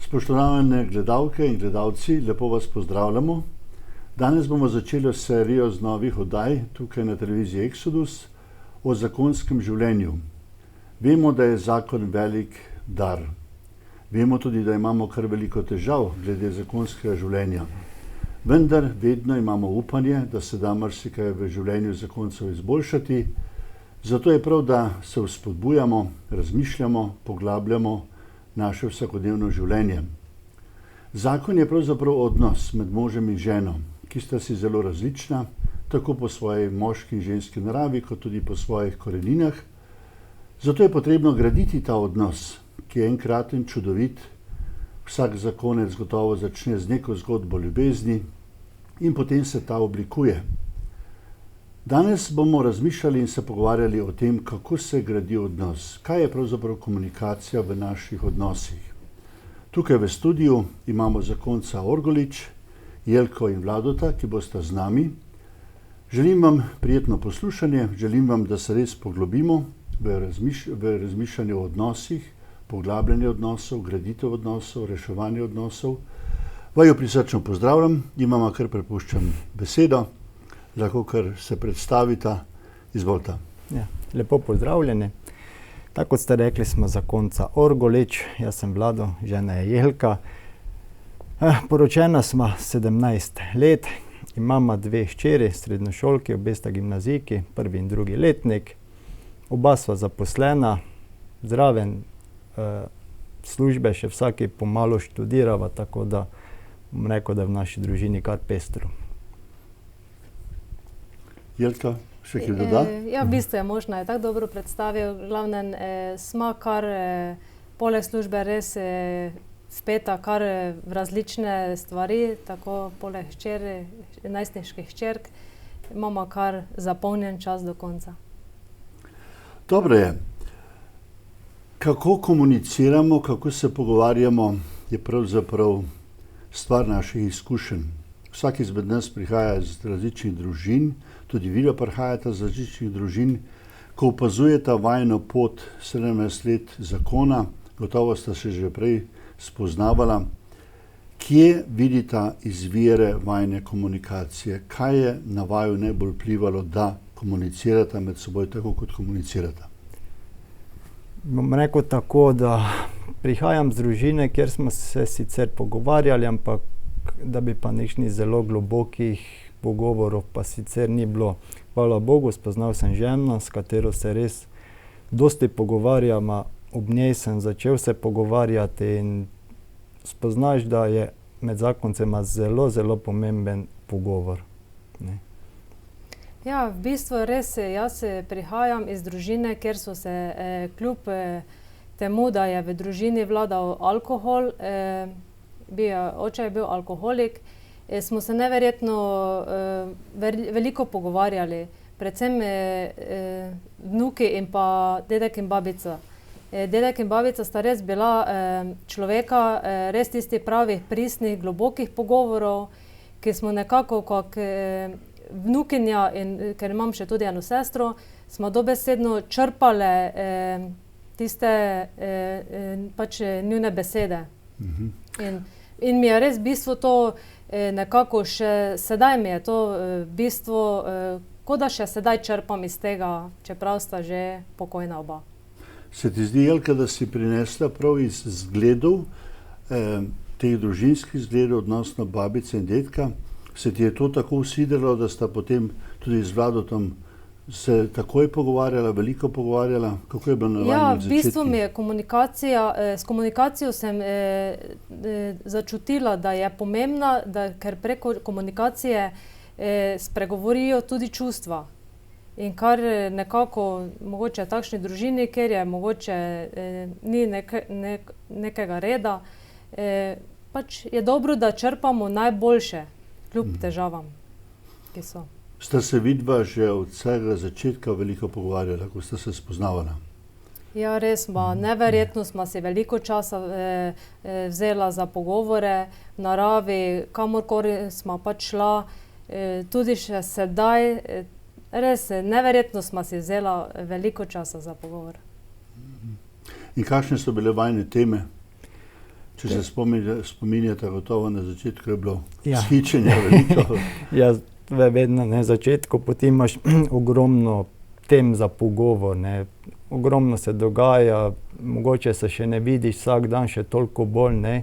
Spoštovane gledalke in gledalci, lepo vas pozdravljamo. Danes bomo začeli serijo z novih oddaj tukaj na televiziji Exodus o zakonskem življenju. Vemo, da je zakon velik dar. Vemo tudi, da imamo kar veliko težav glede zakonskega življenja. Vendar vedno imamo upanje, da se da marsikaj v življenju zakoncev izboljšati. Zato je prav, da se vzpodbujamo, razmišljamo, poglabljamo naše vsakodnevno življenje. Zakon je pravzaprav odnos med možem in ženo, ki sta si zelo različna, tako po svoji moški in ženski naravi, kot tudi po svojih koreninah. Zato je potrebno graditi ta odnos, ki je enkraten, čudovit. Vsak zakonec gotovo začne z neko zgodbo ljubezni in potem se ta oblikuje. Danes bomo razmišljali in se pogovarjali o tem, kako se gradi odnos, kaj je pravzaprav komunikacija v naših odnosih. Tukaj v studiu imamo zakonca Orgolič, Jelko in Vladota, ki bosta z nami. Želim vam prijetno poslušanje, želim vam, da se res poglobimo v razmišljanje o odnosih, poglabljanje odnosov, graditev odnosov, reševanje odnosov. Vaju prisrčno pozdravljam in vam kar prepuščam besedo. Lahko kar se predstavita, izvolite. Ja, lepo pozdravljeni. Tako kot ste rekli, smo zakonca Orgolič, jaz sem Vlado, žena je Jelka. Poročena smo 17 let, imamo 2 hčeri, srednjošolki, obe sta gimnazijki, 1. in 2. letnik. Oba sva zaposlena, zraven službe še vsaki pomalo študirava, tako da bom rekel, da je v naši družini kar pestro. Jelka, še kaj doda? Ja, v bistvu je možno, je tako dobro predstavil. Glavnem, smo kar poleg službe res vpeta kar v različne stvari, tako poleg najstniških hčerk, imamo kar zapolnjen čas do konca. Dobro je. Kako komuniciramo, kako se pogovarjamo, je pravzaprav stvar naših izkušenj. Vsak izmed nas prihaja iz različnih družin, tudi vi prihajate iz različnih družin. Ko opazujete vajino pot 17 let zakona, gotovo sta se že prej spoznavala. Kje vidite izvire vajine komunikacije? Kaj je na vaju najbolj vplivalo, da komunicirate med seboj tako, kot komunicirate? Bom rekel tako, da prihajam z družine, kjer smo se sicer pogovarjali, ampak da bi pa nekšnih zelo globokih pogovorov pa sicer ni bilo. Hvala Bogu, spoznal sem ženo, s katero se res dosti pogovarjamo. Ob njej sem začel se pogovarjati in spoznaš, da je med zakoncema zelo, zelo pomemben pogovor. Ne. Ja, v bistvu res, jaz prihajam iz družine, kjer so se kljub temu, da je v družini vladal alkohol, oče je bil alkoholik, smo se neverjetno veliko pogovarjali, predvsem vnuki in pa dedek in babica. Dedek in babica sta res bila človeka, res tisti pravih, pristnih, globokih pogovorov, ki smo nekako kak vnukinja, in ker imam še tudi eno sestro, smo dobesedno črpale tiste pač njune besede. In mi je res bistvo to nekako še sedaj mi je to bistvo, kot da še sedaj črpam iz tega, čeprav sta že pokojna oba. Se ti zdi, Jelka, da si prinesla prav iz zgledov, teh družinskih zgledov, odnosno babice in dedka, se ti je to tako usidralo, da sta potem tudi z Vladotom se takoj pogovarjala, veliko pogovarjala? Kako je bilo na vajnih začetkih? Ja, v bistvu mi je komunikacija, s komunikacijo sem začutila, da je pomembna, ker preko komunikacije spregovorijo tudi čustva. In kar nekako mogoče v takšni družini, kjer je mogoče ni nekega reda, pač je dobro, da črpamo najboljše, kljub težavam, ki so. Sta se vidva že od vsega začetka veliko pogovarjala, ko sta se spoznavala? Ja, res, neverjetno smo si veliko časa vzela za pogovore v naravi, kamorkoli smo pač šla, tudi še sedaj. Res, neverjetno smo si vzela veliko časa za pogovor. In kakšne so bile vajine teme? Če se spominjate, gotovo na začetku je bilo Ja. vzhičenja veliko. Ja, to je vedno na začetku, potem imaš ogromno tem za pogovor, ne. Ogromno se dogaja, mogoče se še ne vidiš vsak dan, še toliko bolj, ne.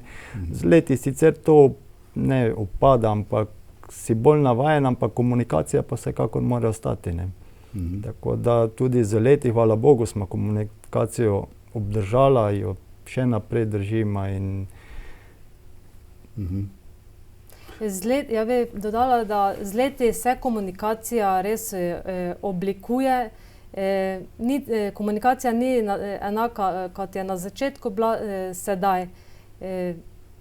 Z leti sicer to ne upada, ampak si bolj navajen, ampak komunikacija pa vsekakor mora ostati, ne. Tako da tudi z leti, hvala Bogu, smo komunikacijo obdržala, jo še naprej držimo in Ja bi dodala, da z leti se komunikacija res oblikuje. Komunikacija ni enaka, kot je na začetku bila sedaj.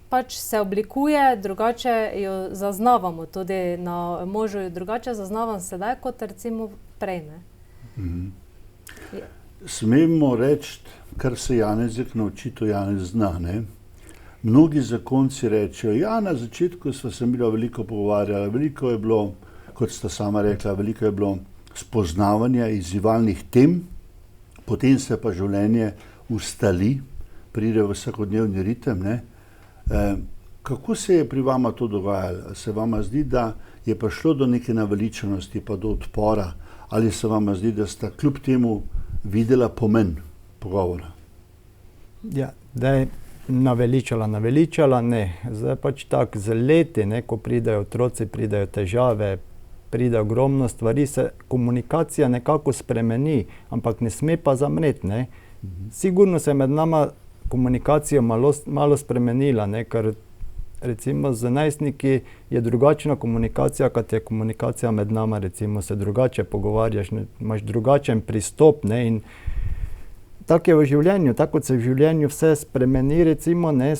Pač se oblikuje, drugače jo zaznavamo. Tudi na možu jo drugače zaznavam sedaj, kot recimo prej, ne. Smemo reči, kar se Janezek nauči, to Janez zna, ne. Mnogi zakonci rečejo, ja, na začetku sva se midva veliko pogovarjala, veliko je bilo, kot sta sama rekla, veliko je bilo spoznavanja izzivalnih tem, potem se pa življenje ustali, pride v vsakodnevni ritem, ne. Kako se je pri vama to dogajalo? Se vama zdi, da je prišlo do neke naveličanosti pa do odpora, ali se vama zdi, da sta kljub temu videla pomen pogovora? ja, da je naveličala, ne. Zdaj pač tako z leti, ne, ko pridejo otroci, pridejo težave, pride ogromno stvari, se komunikacija nekako spremeni, ampak ne sme pa zamreti, ne. Sigurno se je med nama komunikacija malo spremenila, ne, ker recimo z najstniki je drugačna komunikacija, kot je komunikacija med nama, recimo se drugače pogovarjaš, ne, imaš drugačen pristop, ne, in tako je v življenju, tako kot se v življenju vse spremeni, recimo, ne,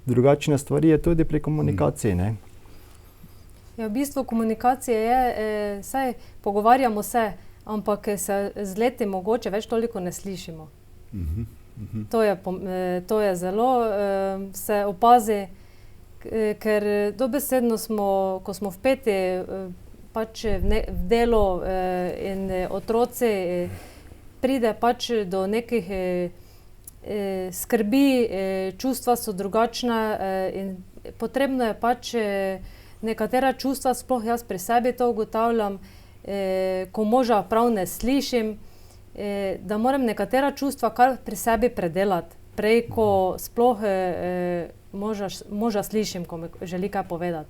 drugačne stvari je tudi pri komunikaciji, ne. Ja, v bistvu komunikacija je, saj pogovarjamo se, ampak se z leti mogoče več toliko ne slišimo. To je zelo, se opazi, ker dobesedno smo, ko smo vpeti pač v delo in otroci, pride pač do nekih skrbi, čustva so drugačna in potrebno je pač nekatera čustva, sploh jaz pri sebi to ugotavljam, ko moža prav ne slišim, da moram nekatera čustva kar pri sebi predelati, prej ko sploh moža slišim, ko mi želi kaj povedati.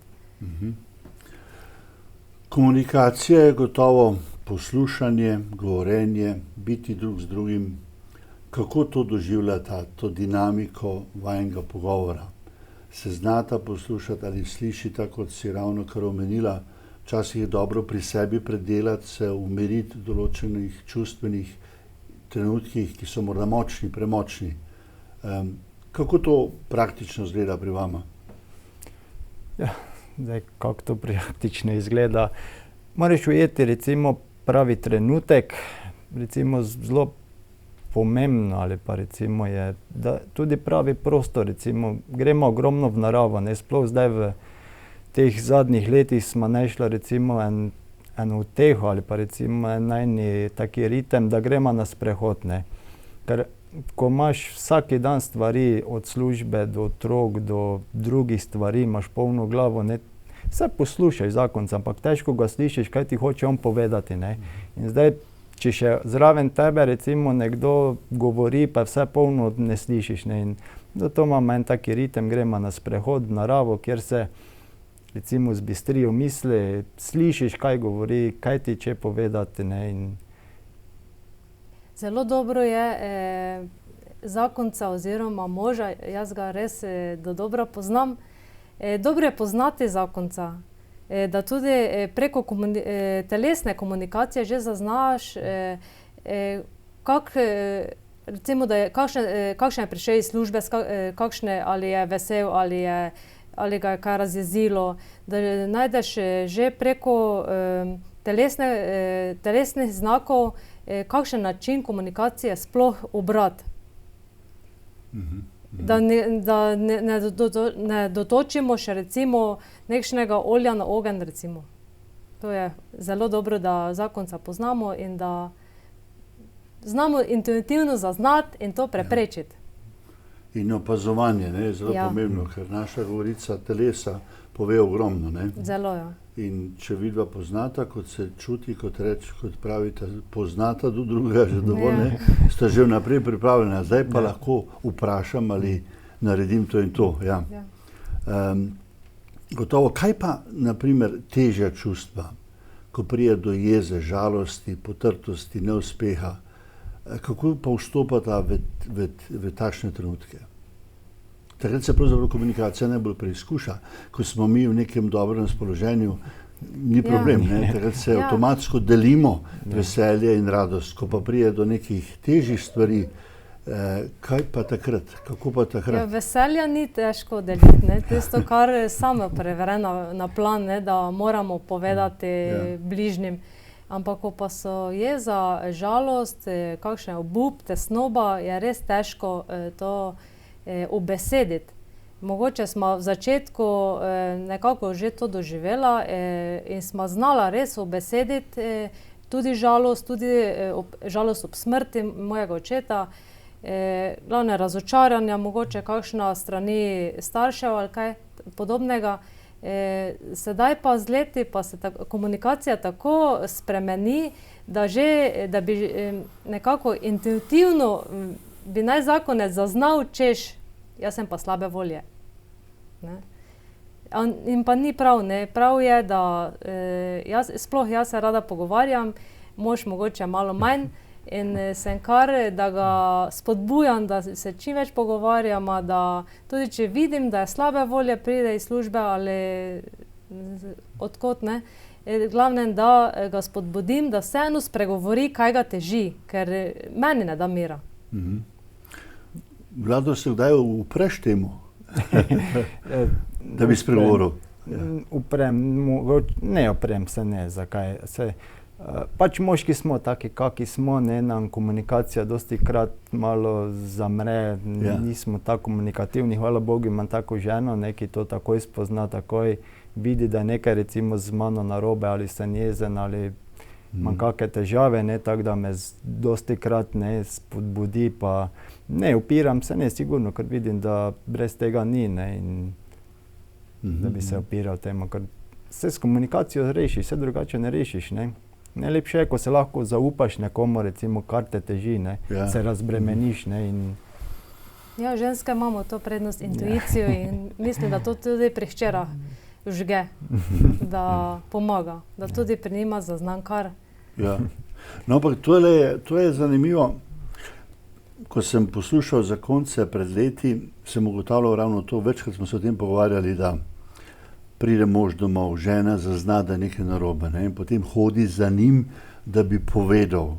Komunikacija je gotovo poslušanje, govorenje, biti drug z drugim. Kako to doživljata, to dinamiko vajinega pogovora? Se znata poslušati ali slišita, kot si ravno kar omenila, včasih je dobro pri sebi predelati, se umiriti v določenih čustvenih trenutkih, ki so morda močni, premočni. Kako to praktično izgleda pri vama? Ja, zdaj, kako to praktično izgleda? Moraš ujeti recimo pravi trenutek, recimo zelo pomembno ali pa recimo je, da tudi pravi prostor, recimo gremo ogromno v naravo, ne, sploh zdaj v teh zadnjih letih smo našli recimo eno uteho ali pa recimo najni taki ritem, da gremo na sprehod, ne. Ker ko imaš vsak dan stvari od službe do otrok, do drugih stvari, imaš polno glavo, ne, vse poslušaš zakonca, ampak težko ga slišiš, kaj ti hoče on povedati, ne. In zdaj, če še zraven tebe recimo nekdo govori, pa vse polno ne slišiš, ne, in zato imamo en taki ritem, gremo na sprehod v naravo, kjer se recimo zbistrijo misli, slišiš, kaj govori, kaj ti hoče povedati, ne, in Zelo dobro je zakonca oziroma moža, jaz ga res dodobra poznam. Dobro je poznati zakonca, da tudi preko telesne komunikacije že zaznaš, recimo, da je kakšen je prišel iz službe, ali je vesel, ali ga je kaj razjezilo, da najdeš že preko telesnih znakov, kakšen način komunikacije sploh ubrati. Da ne dotočimo še recimo nekšnega olja na ogenj, recimo. To je zelo dobro, da zakonca poznamo in da znamo intuitivno zaznati in to preprečiti. In opazovanje, ne, je zelo pomembno, ker naša govorica telesa pove ogromno, ne. Zelo, ja. In če vidva poznata, kot se čuti, kot pravite, poznata do drugega že dovolj, ne, sta že vnaprej pripravljena. Zdaj pa lahko vprašam, ali naredim to in to. Ja. Gotovo, kaj pa, na primer, težja čustva, ko pride do jeze, žalosti, potrtosti, neuspeha, kako pa vstopata v takšne trenutke? Takrat se pravzaprav komunikacija najbolj preizkuša. Ko smo mi v nekem dobrem razpoloženju, ni problem, ne? Takrat se avtomatsko delimo veselje in radost. Ko pa pride do nekih težjih stvari, kaj pa takrat? Kako pa takrat? Ja, veselja ni težko deliti, ne? Tisto, kar samo prevere na plan, ne? Da moramo povedati bližnjim. Ampak ko pa so jeza, žalost, kakšen obup, tesnoba, je res težko to ubesediti. Mogoče smo v začetku nekako že to doživela in smo znala res ubesediti tudi žalost, žalost ob smrti mojega očeta, glavne razočaranja, mogoče kakšna strani staršev ali kaj podobnega. Sedaj pa z leti pa se komunikacija tako spremeni, da bi nekako intuitivno bi naj zakonec zaznal, češ, jaz sem pa slabe volje. Ne? In pa ni prav, ne. Prav je, da jaz se rada pogovarjam, mož mogoče malo manj, in sem kar, da ga spodbujam, da se čim več pogovarjamo, da tudi če vidim, da je slabe volje, pride iz službe ali odkot, ne. Glavnem, da ga spodbudim, da vseeno spregovori, kaj ga teži, ker meni ne da mira. Vlado, se kdaj upreš temu, da bi spregovoril? Ne oprem se, ne, zakaj. Pač moški smo taki, kaki smo, ne, nam komunikacija dosti krat malo zamre, nismo tako komunikativni, hvala Bogu, imam tako ženo, ki to takoj spozna, takoj vidi, da je nekaj recimo z mano narobe, ali sem jezen, ali imam kakšne težave, ne, tako da me dosti krat ne spodbudi, pa ne, upiram se, ne, sigurno, ker vidim, da brez tega ni, ne, in da bi se upiral temu, ker se s komunikacijo rešiš, vse drugače ne rešiš, ne. Najlepše je, ko se lahko zaupaš nekomu, recimo, kar te teži, ne, se razbremeniš, ne, in... Ja, ženske imamo to prednost, intuicijo in mislim, da to tudi pri hčerah vžge, da pomaga, da tudi pri njima zaznan kar. Ja. No, ampak to je zanimivo. Ko sem poslušal zakonce pred leti, sem ugotavljal ravno to, večkrat smo se o tem pogovarjali, da pride mož domov, žena zazna, da je nekaj narobe, ne, in potem hodi za njim, da bi povedal,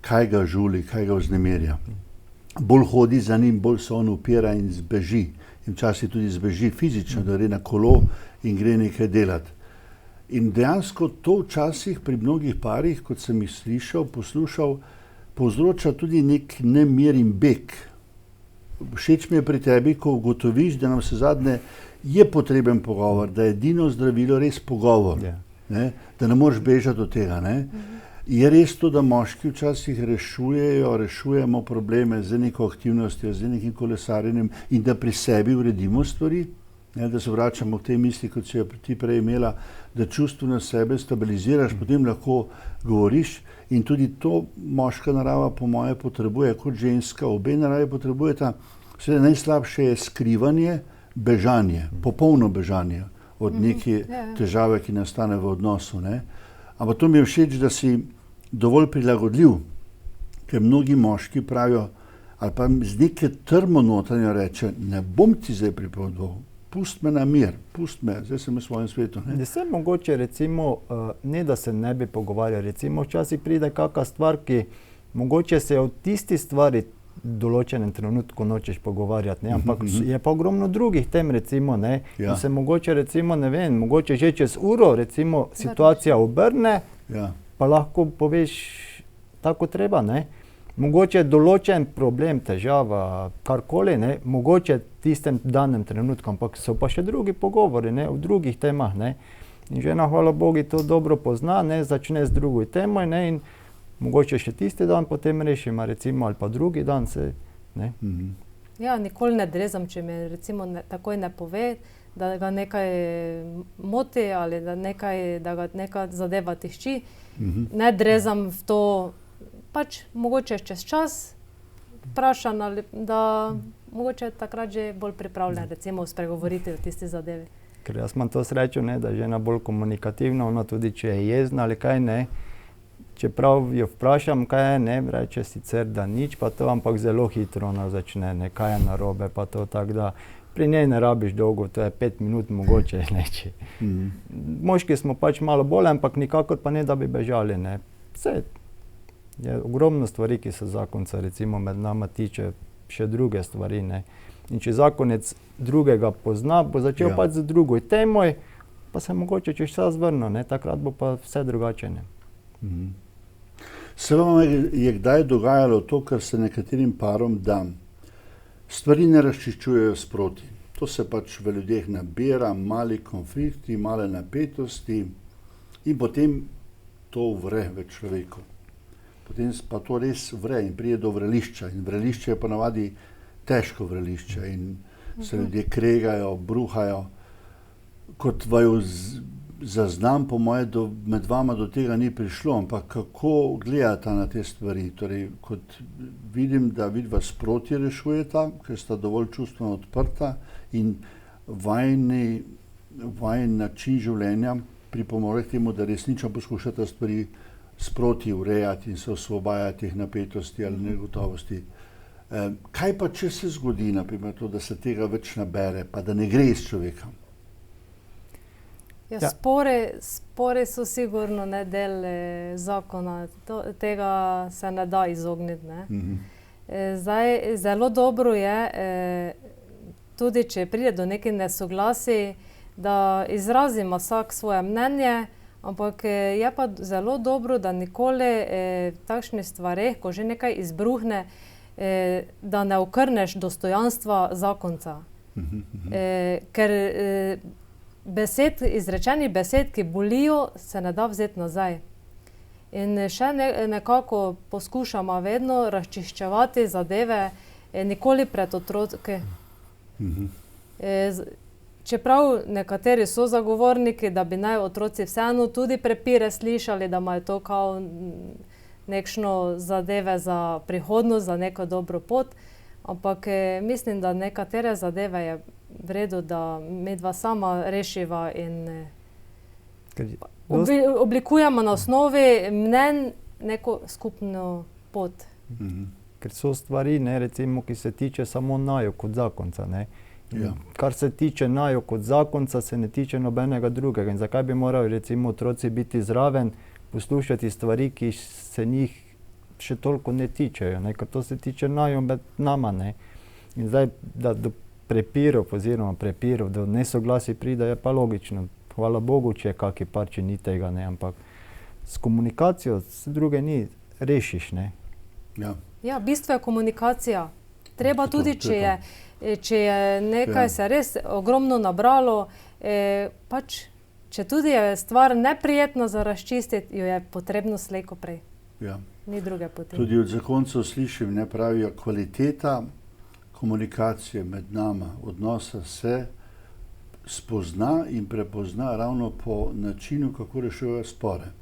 kaj ga žuli, kaj ga vznemirja. Bolj hodi za njim, bolj se on upira in zbeži. In včasih tudi zbeži fizično, da gre na kolo in gre nekaj delati. In dejansko to včasih pri mnogih parih, kot sem jih slišal, poslušal, povzroča tudi nek nemir in beg. Všeč mi je pri tebi, ko ugotoviš, da nam se zadnje je potreben pogovor, da je edino zdravilo res pogovor, ne? Da ne moreš bežati od tega. Ne? Je res to, da moški včasih rešujemo probleme z neko aktivnostjo, z nekim kolesarjenjem in da pri sebi uredimo stvari, ne? Da se vračamo k tej misli, kot si jo ti prej imela, da čustveno sebe stabiliziraš, potem lahko govoriš in tudi to moška narava po moje potrebuje, kot ženska, obe narave potrebujeta. Seveda najslabše je skrivanje, bežanje, popolno bežanje od neke težave, ki nastane v odnosu. Ne? Ampak to mi je všeč, da si dovolj prilagodljiv, ker mnogi moški pravijo, ali pa z neke trmo notranje reče, ne bom ti zdaj pripovedoval, pust me na mir, pust me, zdaj sem v svojem svetu. Ne se mogoče recimo, ne da se ne bi pogovarjali, recimo včasih pride kakšna stvar, ki mogoče se o tisti stvari določenem trenutku nočeš pogovarjati, ne? Ampak je pa ogromno drugih tem, recimo, ne? In se mogoče, recimo, ne vem, mogoče že čez uro, recimo, situacija obrne, pa lahko poveš tako treba, ne? Mogoče določen problem, težava, karkoli, ne? Mogoče tistem danem trenutku, ampak so pa še drugi pogovori, ne? O drugih temah, ne? In žena, hvala Bogu, to dobro pozna, ne? Začne z drugo temo, ne? In mogoče še tisti dan potem rešimo, recimo, ali pa drugi dan se, ne. Ja, nikoli ne drezam, če mi recimo takoj ne pove, da ga nekaj moti ali da ga neka zadeva tišči. Ne drezam v to, pač mogoče čez čas vprašam, ali da mogoče takrat že bolj pripravljen recimo spregovoriti o tisti zadevi. Ker jaz imam to srečo, ne, da je žena bolj komunikativna, ona tudi če je jezna ali kaj, ne, čeprav jo vprašam, kaj je, ne, reče sicer, da nič, pa to, ampak zelo hitro ona začne, ne, kaj je narobe, pa to, tako da pri njej ne rabiš dolgo, to je 5 minut mogoče, neče. Moški smo pač malo bolj, ampak nikakor pa ne, da bi bežali, ne. Vse je ogromno stvari, ki se zakonca recimo med nama tiče, še druge stvari, ne. In če zakonec drugega pozna, bo začel pač z drugo temo, pa se mogoče čez čas vrne, ne, takrat bo pa vse drugače, ne. Se vam je kdaj dogajalo to, kar se nekaterim parom da? Stvari ne razčiščujejo sproti. To se pač v ljudeh nabira, mali konflikti, male napetosti in potem to vre v človeku. Potem pa to res vre in pride do vrelišča. In vrelišče je ponavadi težko vrelišče in se ljudje kregajo, bruhajo. Kot vaju zaznam, po moje, med vama do tega ni prišlo, ampak kako gledata na te stvari? Torej, kot vidim, da vidva sproti rešujeta, ker sta dovolj čustveno odprta in vajin način življenja pripomore k temu, da resnično poskušata stvari sproti urejati in se osvobajati teh napetosti ali negotovosti. Kaj pa, če se zgodi, naprimer, to, da se tega več nabere, pa da ne gre iz človeka? Ja, spori so sigurno ne del zakona, tega se ne da izogniti, ne. Zdaj, zelo dobro je, tudi če pride do nekih nesoglasij, da izrazimo vsak svoje mnenje, ampak je pa zelo dobro, da nikoli v takšnih stvareh, ko že nekaj izbruhne, da ne okrneš dostojanstva zakonca. Ker izrečenih besed, ki bolijo, se ne da vzeti nazaj. In še nekako poskušamo vedno razčiščevati zadeve, nikoli pred otroki. Čeprav nekateri so zagovorniki, da bi naj otroci vseeno tudi prepire slišali, da imajo to kao nekšno zadeve za prihodnost, za neko dobro pot, ampak mislim, da nekatere zadeve je v redu, da midva sama rešiva in oblikujemo na osnovi mnenj neko skupno pot. Ker so stvari, ne, recimo, ki se tiče samo naju kot zakonca, ne. Kar se tiče naju kot zakonca, se ne tiče nobenega drugega. In zakaj bi morali recimo otroci biti zraven, poslušati stvari, ki se njih še toliko ne tičejo, ne, ker to se tiče naju med nama, ne. In zdaj, da do prepirov, do nesoglasij pride, je pa logično. Hvala Bogu, če je kaki par, če ni tega, ne, ampak s komunikacijo, s druge ni, rešiš, ne. Ja, bistvo je komunikacija. Treba tudi, če je nekaj se res ogromno nabralo, pač, če tudi je stvar neprijetna za razčistiti, jo je potrebno slej ko prej. Ni druge poti. Tudi od zakoncev slišim, ne, pravijo, kvaliteta komunikacije med nama, odnosa se spozna in prepozna ravno po načinu, kako rešujejo spore.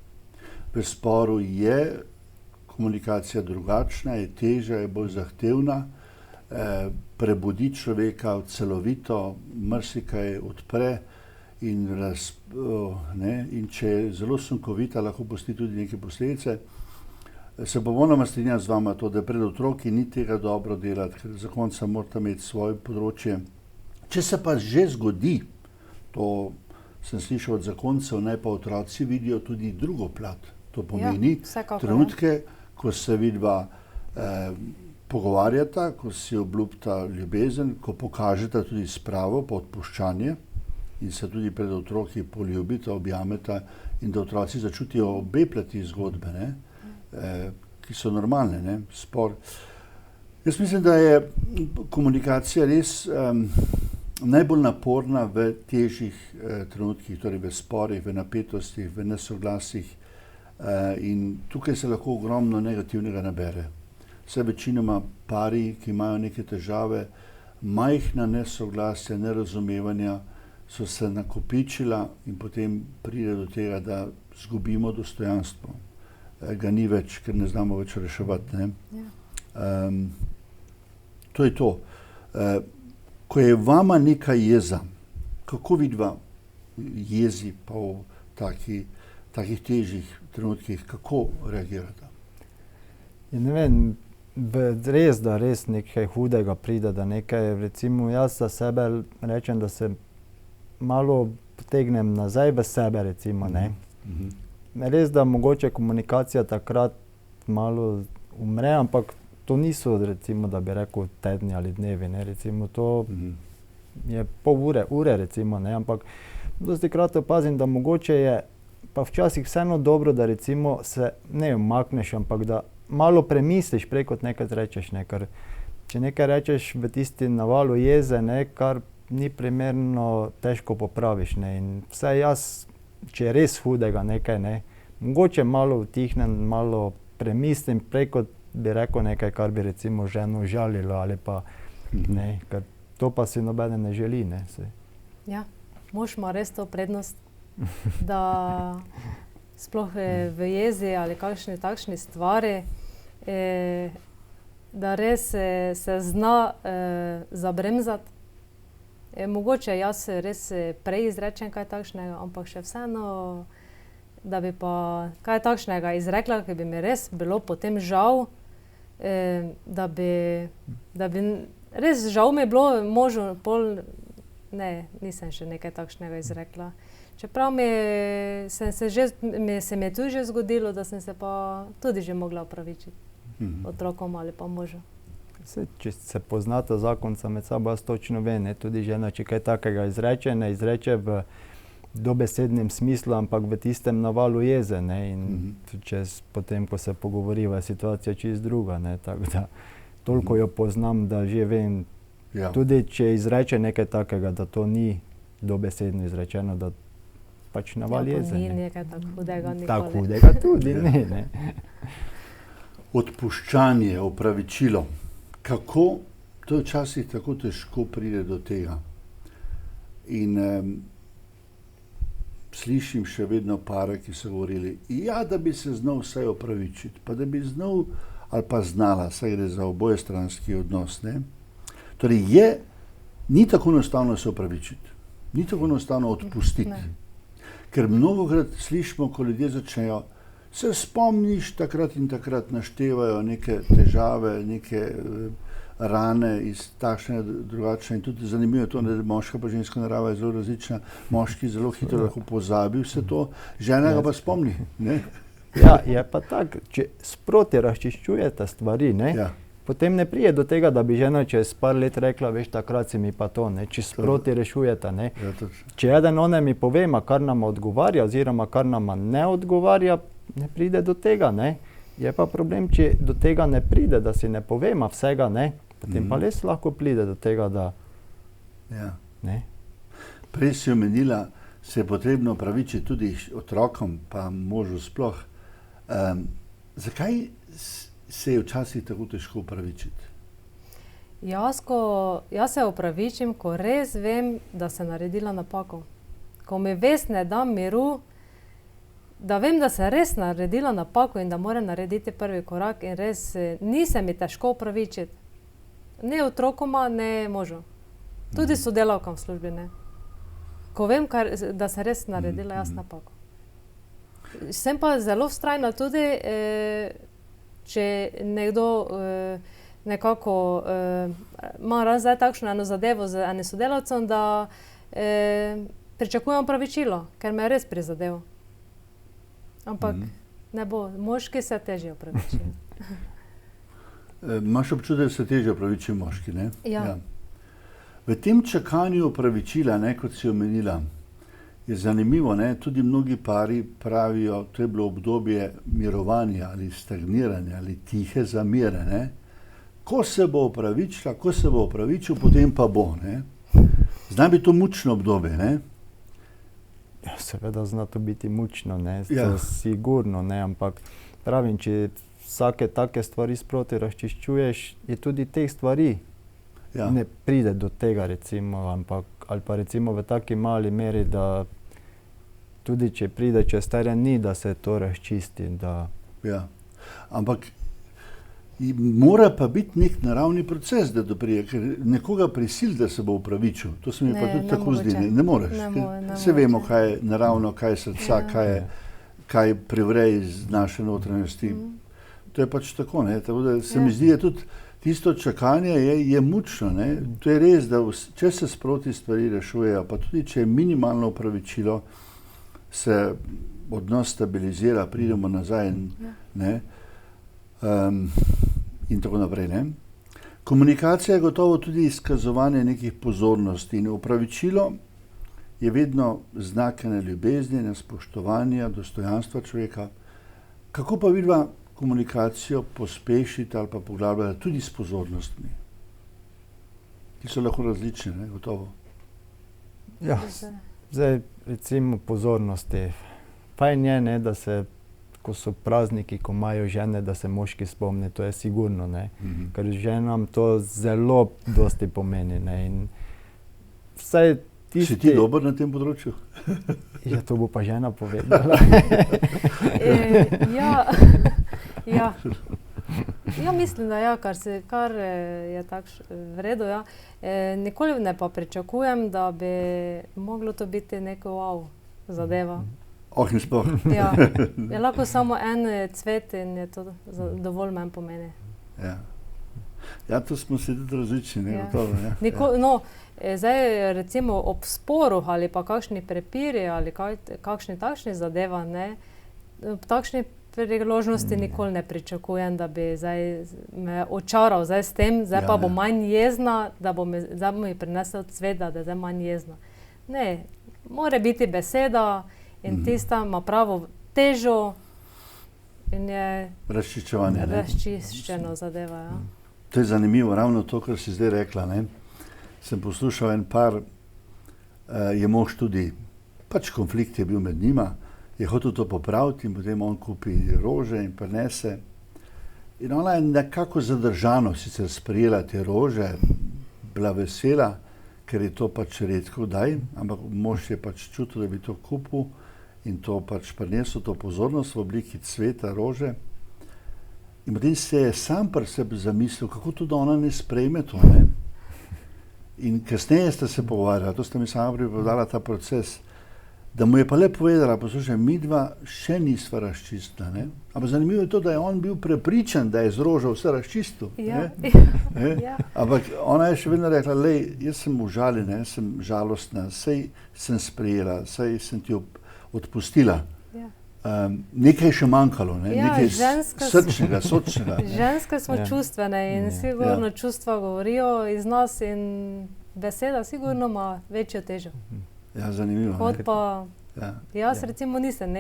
V sporu je komunikacija drugačna, je težja, je bolj zahtevna, prebudi človeka celovito, marsikaj odpre in če je zelo sunkovita, lahko pusti tudi neke posledice. Se popolnoma strinjam z vama to, da pred otroki ni tega dobro delati, ker zakonca morata imeti svoje področje. Če se pa že zgodi, to sem slišal od zakoncev, naj pa otroci vidijo tudi drugo plat. To pomeni trenutke, ko se vidva pogovarjata, ko si obljubita ljubezen, ko pokažeta tudi spravo, pa odpuščanje in se tudi pred otroki poljubita, objameta in da otroci začutijo obe plati zgodbe, ne? Ki so normalne, ne? Spor. Jaz mislim, da je komunikacija res najbolj naporna v težjih trenutkih, torej v sporih, v napetostih, v nesoglasjih in tukaj se lahko ogromno negativnega nabere. vse večinoma pari, ki imajo neke težave, majhna nesoglasja, nerazumevanja so se nakopičila in potem pride do tega, da zgubimo dostojanstvo. Ga ni več, ker ne znamo več reševati. Ne? Ja. To je to. Ko je vama neka jeza, kako vidva jezi pa v takih težjih trenutkih, kako reagirata? Ja, ne vem, res, da res nekaj hudega pride, da nekaj, recimo jaz za sebe rečem, da se malo potegnem nazaj v sebe, recimo, ne. Res, da mogoče komunikacija takrat malo umre, ampak to niso, recimo, da bi rekel tedni ali dnevi, ne, recimo to je pol ure, recimo, ne, ampak dostikrat opazim, da mogoče je pa včasih vseeno dobro, da recimo se ne umakneš, ampak da malo premisliš prej, kot nekaj rečeš, ne, ker če nekaj rečeš v tisti navalu jeze, ne, kar ni primerno, težko popraviš, ne, in vsaj jaz, če je res hudega nekaj, ne, mogoče malo utihnem, malo premislim prej, kot bi rekel nekaj, kar bi recimo ženo žalilo ali pa ne, ker to pa si nobeden ne želi, ne. Ja, mož ima res to prednost, da sploh v jezi ali kakšni takšni stvari, da res se zna zabremzati. Mogoče jaz res prej izrečem kaj takšnega, ampak še vseeno, da bi pa kaj takšnega izrekla, ki bi mi res bilo potem žal, da bi res žal mi je bilo možu pol, ne, nisem še nekaj takšnega izrekla. Čeprav se mi je tudi že zgodilo, da sem se pa tudi že mogla opravičiti otrokom ali pa možu. Če se poznata zakonca med sabo, jaz točno vem, ne, tudi žena, če kaj takega izreče, ne izreče v dobesednem smislu, ampak v tistem navalu jeze, ne, in potem, ko se pogovoriva, je situacija čisto druga, ne, tako da toliko jo poznam, da že vem, tudi če izreče nekaj takega, da to ni dobesedno izrečeno, da pač naval jeze. Ja, pa ni nekaj tako hudega nikoli. Tako hudega tudi, ne. Odpuščanje, opravičilo. Kako, to je včasih tako težko pride do tega. In slišim še vedno pare, ki so govorili, ja, da bi se znal vsaj opravičiti, pa da bi znal ali pa znala, saj gre za obojestranski odnos, ne. Torej ni tako enostavno se opravičiti, ni tako enostavno odpustiti. Ker mnogokrat slišimo, ko ljudje začnejo, se spomniš, takrat in takrat naštevajo neke težave, neke rane iz takšne, drugačne. In tudi zanimivo je to, da moška pa ženska narava je zelo različna. Moški zelo hitro lahko pozabi vse to, žena ga pa spomni. Ne? Ja, je pa tako, če sproti razčiščujete stvari, ne, potem ne prije do tega, da bi žena čez par let rekla, veš, takrat si mi pa to, ne, če sproti rešujete, ne. Če eden mi povema, kar nama odgovarja, oziroma kar nama ne odgovarja, ne pride do tega, ne. Je pa problem, če do tega ne pride, da si ne povema vsega, ne, potem pa res lahko pride do tega, da ne. Prej si omenila, se je potrebno opravičiti tudi otrokom, pa možu sploh. Zakaj se je včasih tako težko opravičiti? Jaz se opravičim, ko res vem, da sem naredila napako. Ko mi vest ne da miru, da vem, da sem res naredila napako in da moram narediti prvi korak in res ni se mi težko opravičiti. Ne otrokoma, ne možu. Tudi sodelavkam v službi, ne. Ko vem, da sem res naredila jaz napako. Sem pa zelo vztrajna tudi, če nekdo nekako ima zdaj takšno eno zadevo z enim sodelavcem, da pričakujem opravičilo, ker me je res prizadel. Ampak ne bo, moški se težje opravičijo. Imaš občutek, da se težje opravičijo moški, ne? Ja. V tem čakanju opravičila, ne, kot si omenila, je zanimivo, ne, tudi mnogi pari pravijo, to je bilo obdobje mirovanja ali stagniranja ali tihe zamere, ne. Ko se bo opravičila, ko se bo opravičil, potem pa bo, ne. Zna biti to mučno obdobje, ne? Ja, seveda zna to biti mučno, ne, to sigurno, ne, ampak pravim, če vsake take stvari sproti razčiščuješ, je tudi teh stvari Ja. ne pride do tega, recimo, ali pa recimo v taki mali meri, da tudi če pride čez teren, ni, da se to razčisti. Ja. Ampak mora pa biti nek naravni proces, da pride, ker nekoga prisili, da se bo upravičil. To se mi pa tudi tako zdi. Ne moreš. Vse vemo, kaj je naravno, kaj je srca, kaj privre iz naše notranjosti. To je pač tako, ne. Tako da se mi zdi, da tudi tisto čakanje je mučno, ne. To je res, da če se sproti stvari rešujejo, pa tudi če je minimalno upravičilo, se odnos stabilizira, pridemo nazaj, ne. In tako naprej, ne. Komunikacija je gotovo tudi izkazovanje nekih pozornosti in upravičilo je vedno znak ene ljubezni, ene spoštovanja, dostojanstva človeka. Kako pa vidva komunikacijo pospešiti ali pa poglabljati tudi s pozornostmi, ki so lahko različne, ne, gotovo. Ja, zdaj recimo pozornosti. Fajn je, ne, da se, ko so prazniki, ko imajo žene, da se moški spomni, to je sigurno, ne. Ker ženam to zelo dosti pomeni, ne. In vsaj tisti... Si ti dober na tem področju? Ja, to bo pa žena povedala. Ja, mislim, da ja, kar je v redu, ja. Nikoli ne pa pričakujem, da bi moglo to biti neko wow zadeva. In sploh. Ja, je lahko samo en cvet in je to dovolj meni pomeni. Ja, to smo se tudi različni, ne, gotovo, ja. Zdaj recimo ob sporu ali pa kakšni prepiri ali kakšni takšni zadeva, ne, ob takšni priložnosti nikoli ne pričakujem, da bi zdaj me očaral zdaj s tem, zdaj pa bo manj jezna, da bo mi prinesel cvet, da je zdaj manj jezna. Ne, mora biti beseda in tista ima pravo težo in je razčiščeno zadeva, ja. To je zanimivo, ravno to, kar si zdaj rekla, ne. Sem poslušal en par, je mož tudi, pač konflikt je bil med njima, je hotel to popraviti in potem on kupi rože in prinese. In ona je nekako zadržano sicer sprejela te rože, bila vesela, ker je to pač redko kdaj, ampak mož je pač čutil, da bi to kupil in to pač prinesel to pozornost v obliki cveta, rože. In potem se je sam pri sebi zamislil, kako to, da ona ne sprejme to, ne. In kasneje sta se pogovarjala, to sta mi sama pripovedala ta proces, da mu je pa le povedala, poslušaj, midva še nisva razčistila, ne. Ampak zanimivo je to, da je on bil prepričan, da je z rožo vse razčistil, ne. Ampak ona je še vedno rekla, lej, jaz sem užaljena, jaz sem žalostna, saj sem sprejela, saj sem ti odpustila. Nekaj je še manjkalo, ne? Nekaj srčnega, sočnega. Ženske smo čustvene in sigurno čustva govorijo iz nas in beseda sigurno ima večjo težo. Ja, zanimivo. Kot pa jaz recimo nisem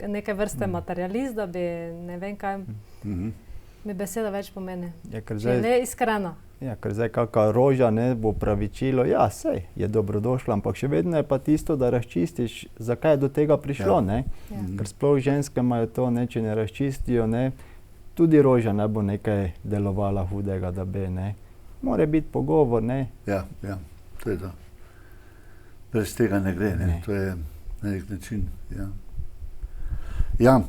neke vrste materialist, da bi ne vem kaj mi beseda več pomeni. Če je iskrena. Ja, ker zdaj kakšna roža, ne, bo pravičilo, ja, sej je dobrodošla, ampak še vedno je pa tisto, da razčistiš, zakaj je do tega prišlo, ne. Ker sploh ženske imajo to, ne, če ne razčistijo, ne, tudi roža ne bo nekaj delovala hudega, da bi, ne. Mora biti pogovor, ne. Ja, to je to. Brez tega ne gre, ne, to je na nek način, ja. Ja.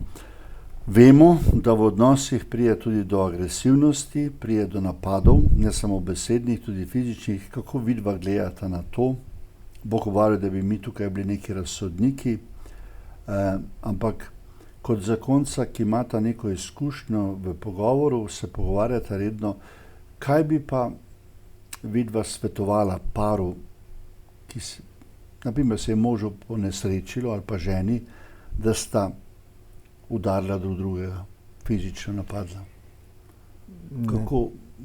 Vemo, da v odnosih pride tudi do agresivnosti, pride do napadov, ne samo besednih, tudi fizičnih. Kako vidva gledata na to? Bog varuje, da bi mi tukaj bili neki razsodniki, ampak kot zakonca, ki imata neko izkušnjo v pogovoru, se pogovarjata redno, kaj bi pa vidva svetovala paru, ki naprimer se je možu ponesrečilo ali pa ženi, da sta udarila drug drugega, fizično napadla.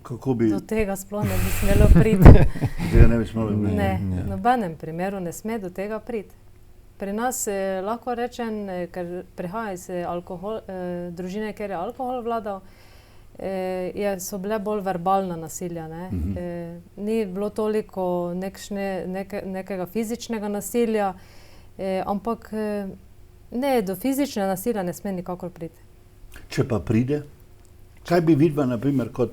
Kako bi... Do tega sploh ne bi smelo priti. Tega ne bi smelo priti. Ne, v nobenem primeru ne sme do tega priti. Pri nas lahko rečem, ker prihaja iz družine, kjer je alkohol vladal, so bile bolj verbalna nasilja, ne. Ni bilo toliko nekega fizičnega nasilja, ampak ne, do fizičnega nasilja ne sme nikakor priti. Če pa pride? Kaj bi vidva, naprimer, kot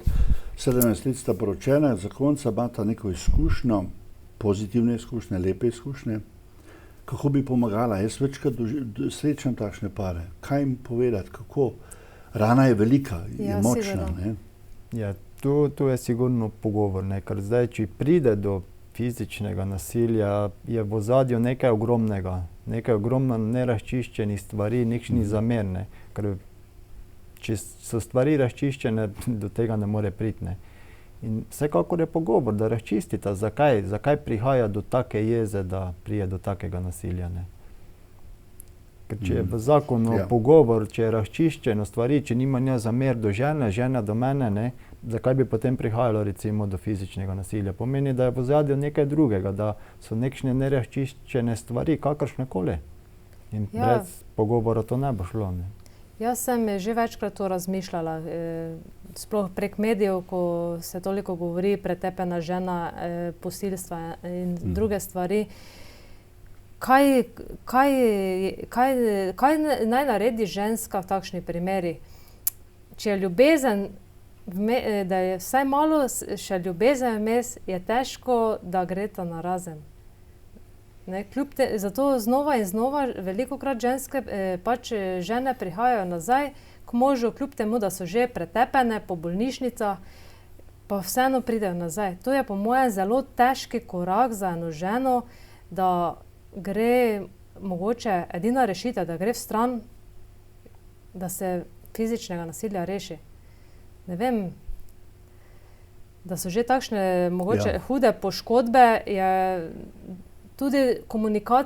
17 let sta poročena, zakonca imata neko izkušnjo, pozitivne izkušnje, lepe izkušnje, kako bi pomagala? Jaz večkrat srečam takšne pare. Kaj jim povedati, kako? Rana je velika, je močna. Ne? Ja, tu je sigurno pogovor, ne? Ker zdaj, če pride do fizičnega nasilja, je v ozadju nekaj ogromnega, ogromno nerazčiščenih stvari, nekšnih zamer, ne? Ker če so stvari razčiščene, do tega ne more priti. Ne? In vsekakor je pogovor, da razčistita, zakaj prihaja do take jeze, da prije do takega nasilja. Ne? Ker če je v zakonu pogovor, če je razčiščeno stvari, če nima nja zamer do žene, žena do mene, ne? Zakaj bi potem prihajalo recimo do fizičnega nasilja? Pomeni, da je v ozadju nekaj drugega, da so nekšne nerazčiščene stvari, kakršnekoli. In brez pogovora to ne bo šlo. Ne? Jaz sem že večkrat to razmišljala, sploh prek medijev, ko se toliko govori, pretepena žena, posilstva in druge stvari. Kaj naj naredi ženska v takšni primeri? Če je ljubezen, da je vsaj malo še ljubezen vmes, je težko, da greta narazen. Zato znova in znova velikokrat ženske žene prihajajo nazaj k možu, kljub temu, da so že pretepene po bolnišnicah, pa vseeno pridejo nazaj. To je po mojem zelo težki korak za eno ženo, da gre mogoče edina rešitev, da gre vstran, da se fizičnega nasilja reši. Ne vem, da so že takšne mogoče hude poškodbe, je tudi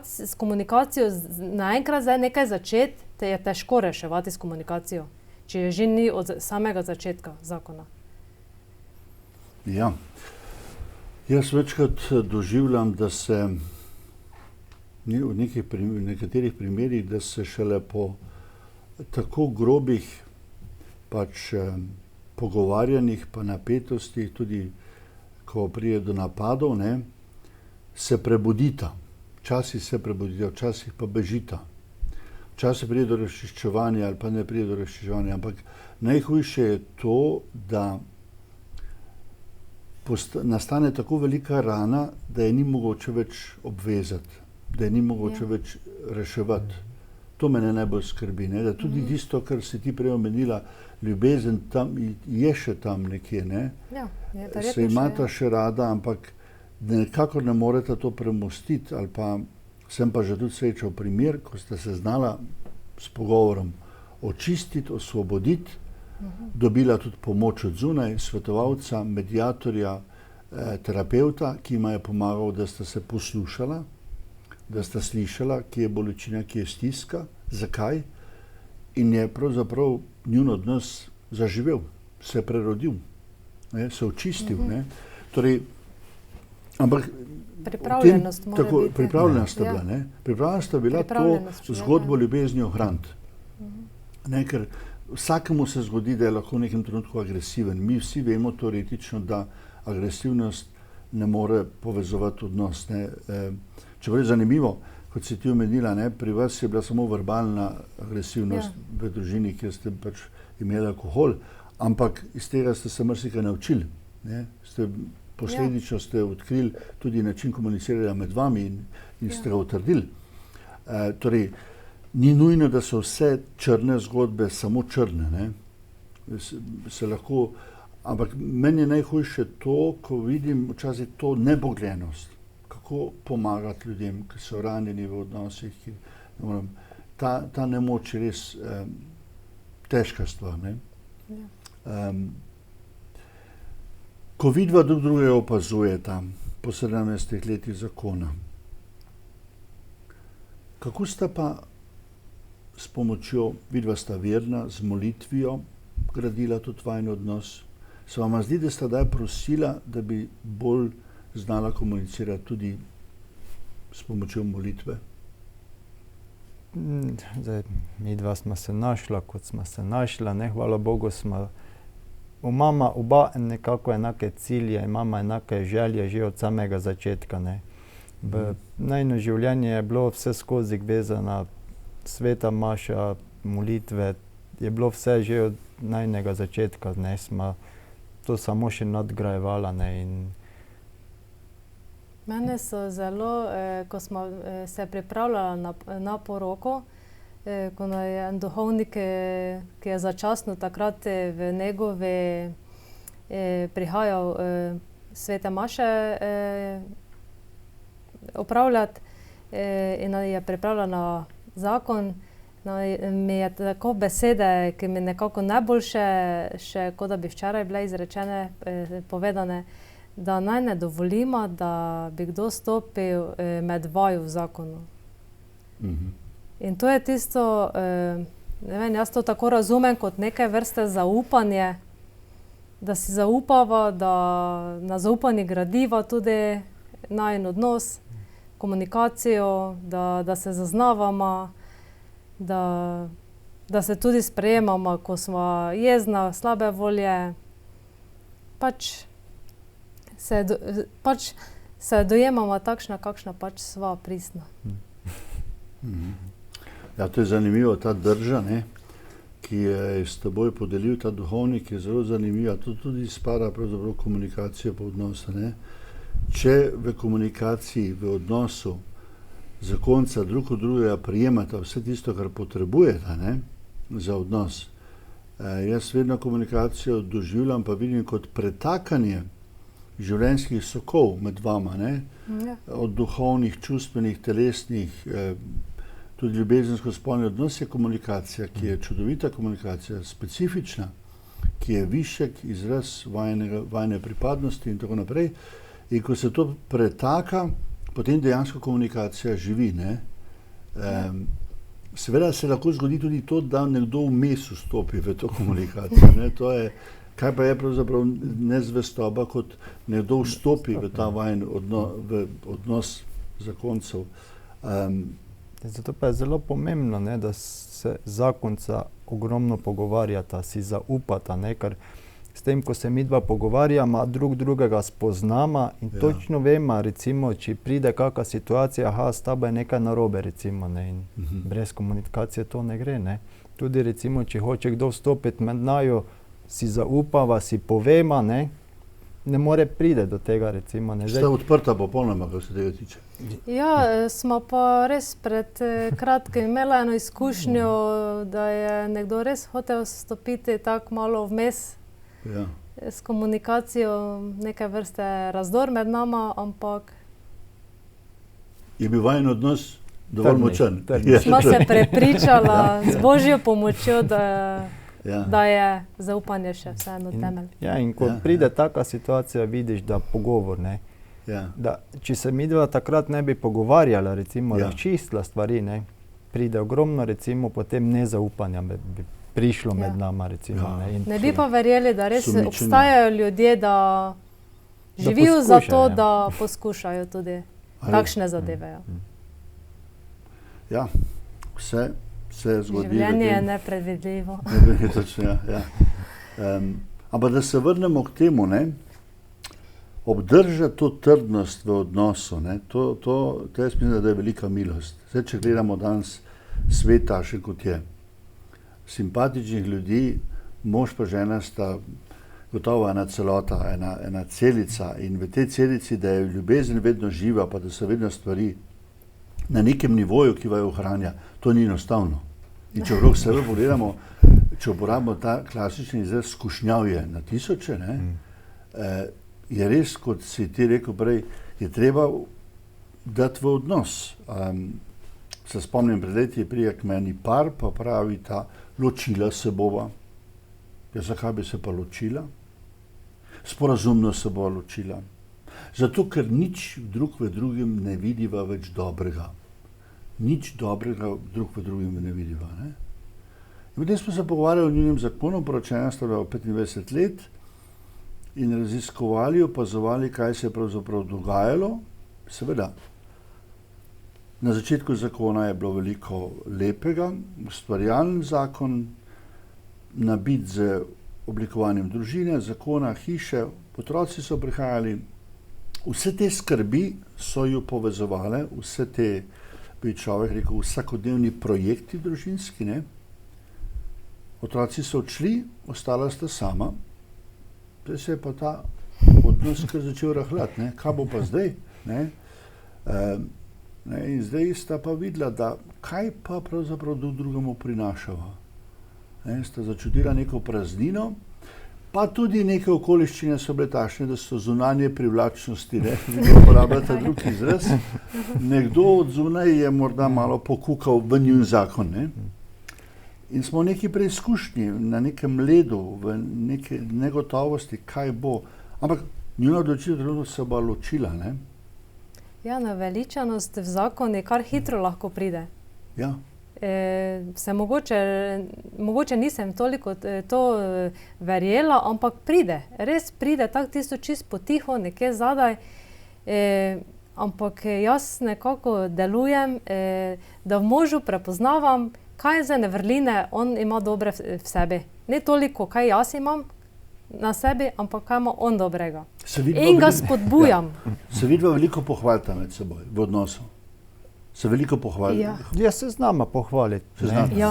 s komunikacijo naenkrat zdaj nekaj začeti, te je težko reševati s komunikacijo, če je že ni od samega začetka zakona. Ja, jaz večkrat doživljam, da se v nekaterih primerih, da se šele po tako grobih pogovarjanjih pa napetostih, tudi ko pride do napadov, ne, se prebudita. Včasih se prebudita, včasih pa bežita. Včasih pride do razčiščevanja ali pa ne pride do razčiščevanja, ampak najhujše je to, da nastane tako velika rana, da je ni mogoče več obvezati, da je ni mogoče več reševati. To mene najbolj skrbi, ne? Da tudi tisto, kar si ti prej omenila, ljubezen tam je še tam nekje, ne? Se imata še rada, ampak nekako ne moreta to premostiti, ali pa sem pa že tudi srečal primer, ko sta se znala s pogovorom očistiti, osvoboditi, dobila tudi pomoč od zunaj, svetovalca, mediatorja, terapeuta, ki jima je pomagal, da sta se poslušala, da sta slišala, kje je bolečina, kje je stiska, zakaj, in je pravzaprav njun odnos zaživel, se prerodil, ne, se očistil. Ne. Torej, ampak pripravljenost mora biti. Pripravljena sta bila, ne. Pripravljena sta bila to zgodbo ljubezni ohraniti. Ne, ker vsakemu se zgodi, da je lahko v nekem trenutku agresiven. Mi vsi vemo teoretično, da agresivnost ne more povezovati odnos. Ne. Čeprav je zanimivo, kot si ti omenila, ne, pri vas je bila samo verbalna agresivnost v družini, kjer ste pač imeli alkohol, ampak iz tega ste se marsikaj naučili. Ne. Posledično ste odkrili tudi način komuniciranja med vami in ste ga utrdili. Torej, ni nujno, da so vse črne zgodbe samo črne. Ne. Se lahko, ampak meni je najhujše to, ko vidim včasih to nebogljenost. Kako pomagati ljudem, ki so ranjeni v odnosih. Ta nemoč je res težka stvar. Ne? Ko vidva drug drugega opazujeta po 17 letih zakona, kako sta pa s pomočjo, vidva sta verna, z molitvijo gradila tudi vajin odnos? Se vam zdi, da sta daj prosila, da bi bolj znala komunicirati tudi s pomočjo molitve? Zdaj, mi dva smo se našla, kot smo se našla, ne, hvala Bogu imamo oba nekako enake cilje, imamo enake želje že od samega začetka. Ne. Najino življenje je bilo vse skozi vezano, sveta maša, molitve, je bilo vse že najnega začetka, ne, smo to samo še nadgrajevala, ne, in Mene so zelo, ko smo se pripravljali na poroko, ko nam je en duhovnik, ki je začasno takrat v Negovi prihajal svete maše opravljati in nam je pripravljal na zakon, mi je tako besede, ki mi nekako najboljše, še kot da bi včeraj bile izrečene, povedane, da naj ne dovolimo, da bi kdo stopil med vaju v zakonu. In to je tisto, ne vem, jaz to tako razumem kot neke vrste zaupanje, da si zaupava, da na zaupanju gradiva tudi najin odnos, komunikacijo, da se zaznavamo, da se tudi sprejemamo, ko smo jezna, slabe volje, pač se dojemamo takšna, kakšna pač sva pristna. Ja, to je zanimivo, ta drža, ne, ki je s teboj podelil ta duhovnik, je zelo zanimiva. To tudi spada pravzaprav komunikacijo po odnosu, ne. Če v komunikaciji, v odnosu zakonca drug od drugega prijemata vse tisto, kar potrebujeta, ne, za odnos. Jaz vedno komunikacijo doživljam, pa vidim kot pretakanje življenjskih sokov med vama, ne? Ja. Od duhovnih, čustvenih, telesnih, tudi ljubezensko-spolni odnos je komunikacija, ki je čudovita komunikacija, specifična, ki je višek, izraz vajne pripadnosti in tako naprej. In ko se to pretaka, potem dejansko komunikacija živi, ne? Seveda se lahko zgodi tudi to, da nekdo vmes vstopi v to komunikacijo, ne? To je, kaj pa je pravzaprav nezvestoba, kot nekdo vstopi v ta vajen odnos zakoncev. Zato pa je zelo pomembno, ne, da se zakonca ogromno pogovarjata, si zaupata, ne, ker s tem, ko se midva pogovarjama, drug drugega spoznama in točno vemo, recimo, če pride kakšna situacija, s tabo je nekaj narobe, recimo, ne, in brez komunikacije to ne gre, ne. Tudi recimo, če hoče kdo vstopiti med naju, si zaupava, si povema, ne more pride do tega, recimo. Ne. Ste odprta popolnoma, kar se tega tiče? Ja, smo pa res pred kratkim imela eno izkušnjo, da je nekdo res hotel stopiti tako malo vmes s komunikacijo, neke vrste razdor med nama, ampak je bil vajen odnos dovolj močan. Smo se prepričala z Božjo pomočjo, da je zaupanje še vseeno temelj. Ja, in ko pride taka situacija, vidiš, da pogovor, ne, da če se midva takrat ne bi pogovarjala, recimo, razčistila stvari, ne, pride ogromno, recimo, potem nezaupanja bi prišlo med nama, recimo. Ne bi pa verjeli, da res obstajajo ljudje, da živijo za to, da poskušajo tudi takšne zadeve. Ja, vse se zgodi. Življenje je nepredvidljivo. Točno, ja. Ampak da se vrnemo k temu, ne, obdržati to trdnost v odnosu, ne, to jaz mislim, da je velika milost. Zdaj, če gledamo danes svet takšen, kot je, simpatičnih ljudi, mož pa žena sta gotovo ena celota, ena celica, in v tej celici, da je ljubezen vedno živa, pa da so vedno stvari na nekem nivoju, ki vaju ohranja, to ni enostavno. In če vrlo sebe pogledamo, če uporabimo ta klasični izraz skušnjavje na tisoče, ne, je res, kot si ti rekel prej, je treba dati v odnos. Se spomnim, pred leti je prije k meni par, pa pravi ta, ločila se bova. Ja, zakaj bi se pa ločila? Sporazumno se bova ločila. Zato, ker nič drug v drugim ne vidiva več dobrega. Nič dobrega drug v drugim ne vidiva. Ne? In potem smo se pogovarjali o njenem zakonu, poročena sta bila 25 let in raziskovali, opazovali, kaj se je pravzaprav dogajalo. Seveda, na začetku zakona je bilo veliko lepega, ustvarjalen zakon, nabit z oblikovanjem družine, zakona, hiše, otroci so prihajali. Vse te skrbi so jo povezovale, vse te, bi človek rekel, vsakodnevni projekti družinski, ne? otroci so odšli, ostala sta sama, zdaj se je pa ta odnos kar začel rahljati, ne, kaj bo pa zdaj, ne. In zdaj sta pa videla, da kaj pa pravzaprav drugemu prinašava. Sta začutila neko praznino, pa tudi neke okoliščine so bile takšne, da so zunanje privlačnosti, ne, uporabljata drug izraz. Nekdo od zunaj je morda malo pokukal v njun zakon, ne. In smo v neki preizkušnji, na nekem ledu, v neke negotovosti, kaj bo. Ampak njuna odločitev se bo ločila, ne. Ja, naveličanost v zakoni kar hitro lahko pride. Ja. Se mogoče nisem toliko to verjela, ampak pride. Res pride, tako tisto čisto potiho, nekje zadaj. Ampak jaz nekako delujem, da v možu prepoznavam, kaj za vrline on ima dobre v sebi. Ne toliko, kaj jaz imam na sebi, ampak kaj ima on dobrega. In ga spodbujam. Ja. Se vidva veliko pohvalita med seboj v odnosu. Se veliko pohvalita. Ja, se znamo pohvaliti.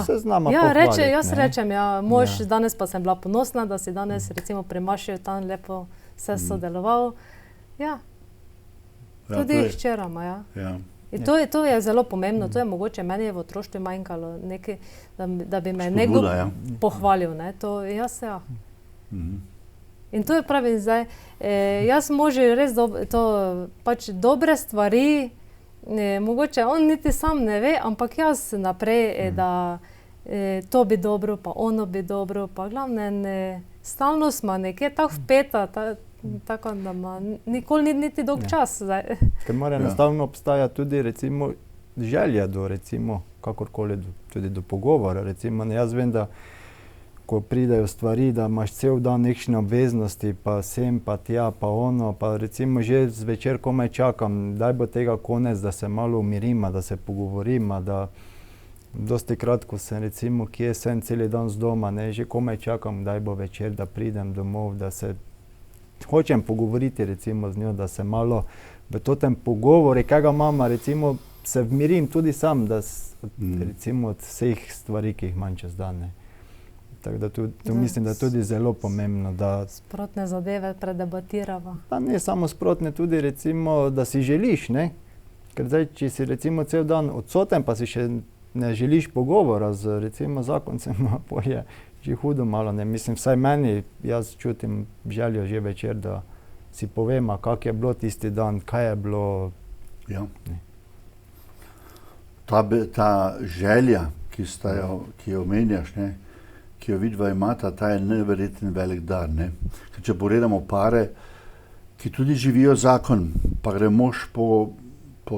Se znamo pohvaliti. Jaz rečem, mož, danes pa sem bila ponosna, da si danes recimo pri maši tam lepo vse sodeloval. Ja. Tudi hčerama, ja. In to je zelo pomembno, to je mogoče meni v otroštvu manjkalo, da bi me nekdo pohvalil, ne, to jaz, ja. In to je pravi zdaj, jaz možu res pač dobre stvari, mogoče on niti sam ne ve, ampak jaz naprej, da to bi dobro, pa ono bi dobro, pa glavne, stalno smo nekje tako vpeta, tako da ima nikoli ni niti dolg čas. Ker mora enostavno obstajati tudi recimo želja do recimo kakorkoli tudi do pogovora. Recimo jaz vem, da ko pridejo stvari, da imaš cel dan nekšne obveznosti, pa sem, pa tja, pa ono, pa recimo že zvečer komaj čakam, daj bo tega konec, da se malo umirima, da se pogovorima, da dosti krat, ko sem recimo kje sem celi dan z doma, ne, že komaj čakam, daj bo večer, da pridem domov, da se hočem pogovoriti recimo z njo, da se malo v totem pogovori, kaj ga mama, recimo se vmirim tudi sam, da recimo od vseh stvari, ki jih imam čez dan, ne. Tako da tu mislim, da je tudi zelo pomembno, da sprotne zadeve predebatirava. Pa ne samo sprotne, tudi recimo, da si želiš, ne. Ker zdaj, če si recimo cel dan odsoten, pa si še ne želiš pogovora z recimo zakoncem, pol je že hudo malo, ne. Mislim, vsaj meni, jaz čutim željo že večer, da si povema, kak je bilo tisti dan, kaj je bilo. Ja. Ta želja, ki jo omenjaš, ne, ki jo vidva imata, ta je neverjeten velik dar, ne. Ker če pogledamo pare, ki tudi živijo zakon, pa gre mož po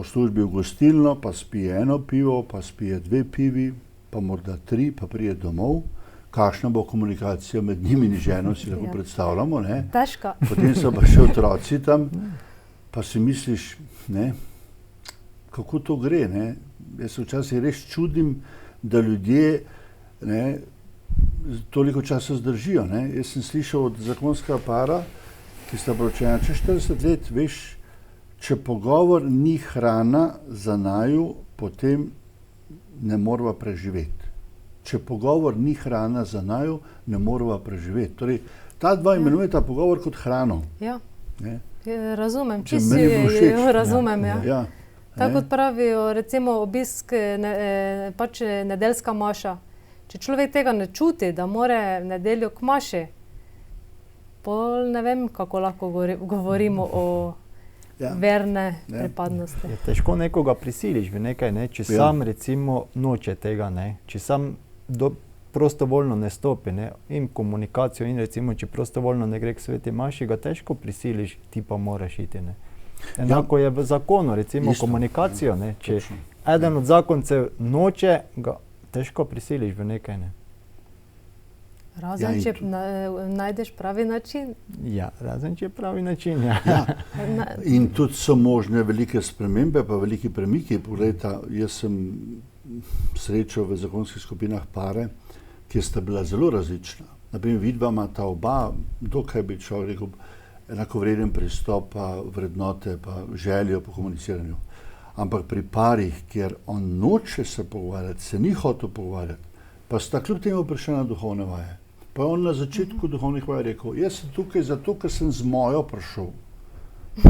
službi v gostilno, pa spije eno pivo, pa spije 2 pivi, pa morda 3, pa pride domov. Kakšna bo komunikacija med njimi in ženo, si lahko predstavljamo, ne. Težko. Potem so pa še otroci tam, pa si misliš, ne, kako to gre, ne. Jaz se včasih res čudim, da ljudje, ne, toliko časa zdržijo, ne. Jaz sem slišal od zakonskega para, ki sta poročena čez 40 let, veš, če pogovor ni hrana za naju, potem ne morava preživeti. Če pogovor ni hrana za naju, ne morava preživeti. Torej, ta dva imenujeta pogovor kot hrano. Ja, ne. Razumem, čisto jo razumem, ja. Tako kot pravijo, recimo obisk, pač nedeljska maša. Če človek tega ne čuti, da mora nedeljo k maši, pol ne vem, kako lahko govorimo o verne pripadnosti. Je težko nekoga prisiliš v nekaj, ne, če sam recimo noče tega, ne, če sam prostovoljno ne stopi, ne, in komunikacijo in recimo, če prostovoljno ne gre k sveti maši, ga težko prisiliš, ti pa moraš iti, ne. Enako je v zakonu, recimo komunikacijo, ne, če eden od zakoncev noče, ga težko prisiliš v nekaj, ne. Razen, če najdeš pravi način. Ja, razen, če je pravi način, ja. In tudi so možne velike spremembe, pa veliki premiki. Poglejte, jaz sem srečal v zakonskih skupinah pare, ki sta bila zelo različna. Naprimer, vidva imata oba, dokaj bi človek rekel, enakovreden pristop, pa vrednote, pa željo po komuniciranju. Ampak pri parih, kjer on noče se pogovarjati, se ni hotel pogovarjati, pa sta kljub temu prišla na duhovne vaje. Pa je on na začetku duhovnih vaj rekel, jaz sem tukaj zato, ker sem z mojo prišel.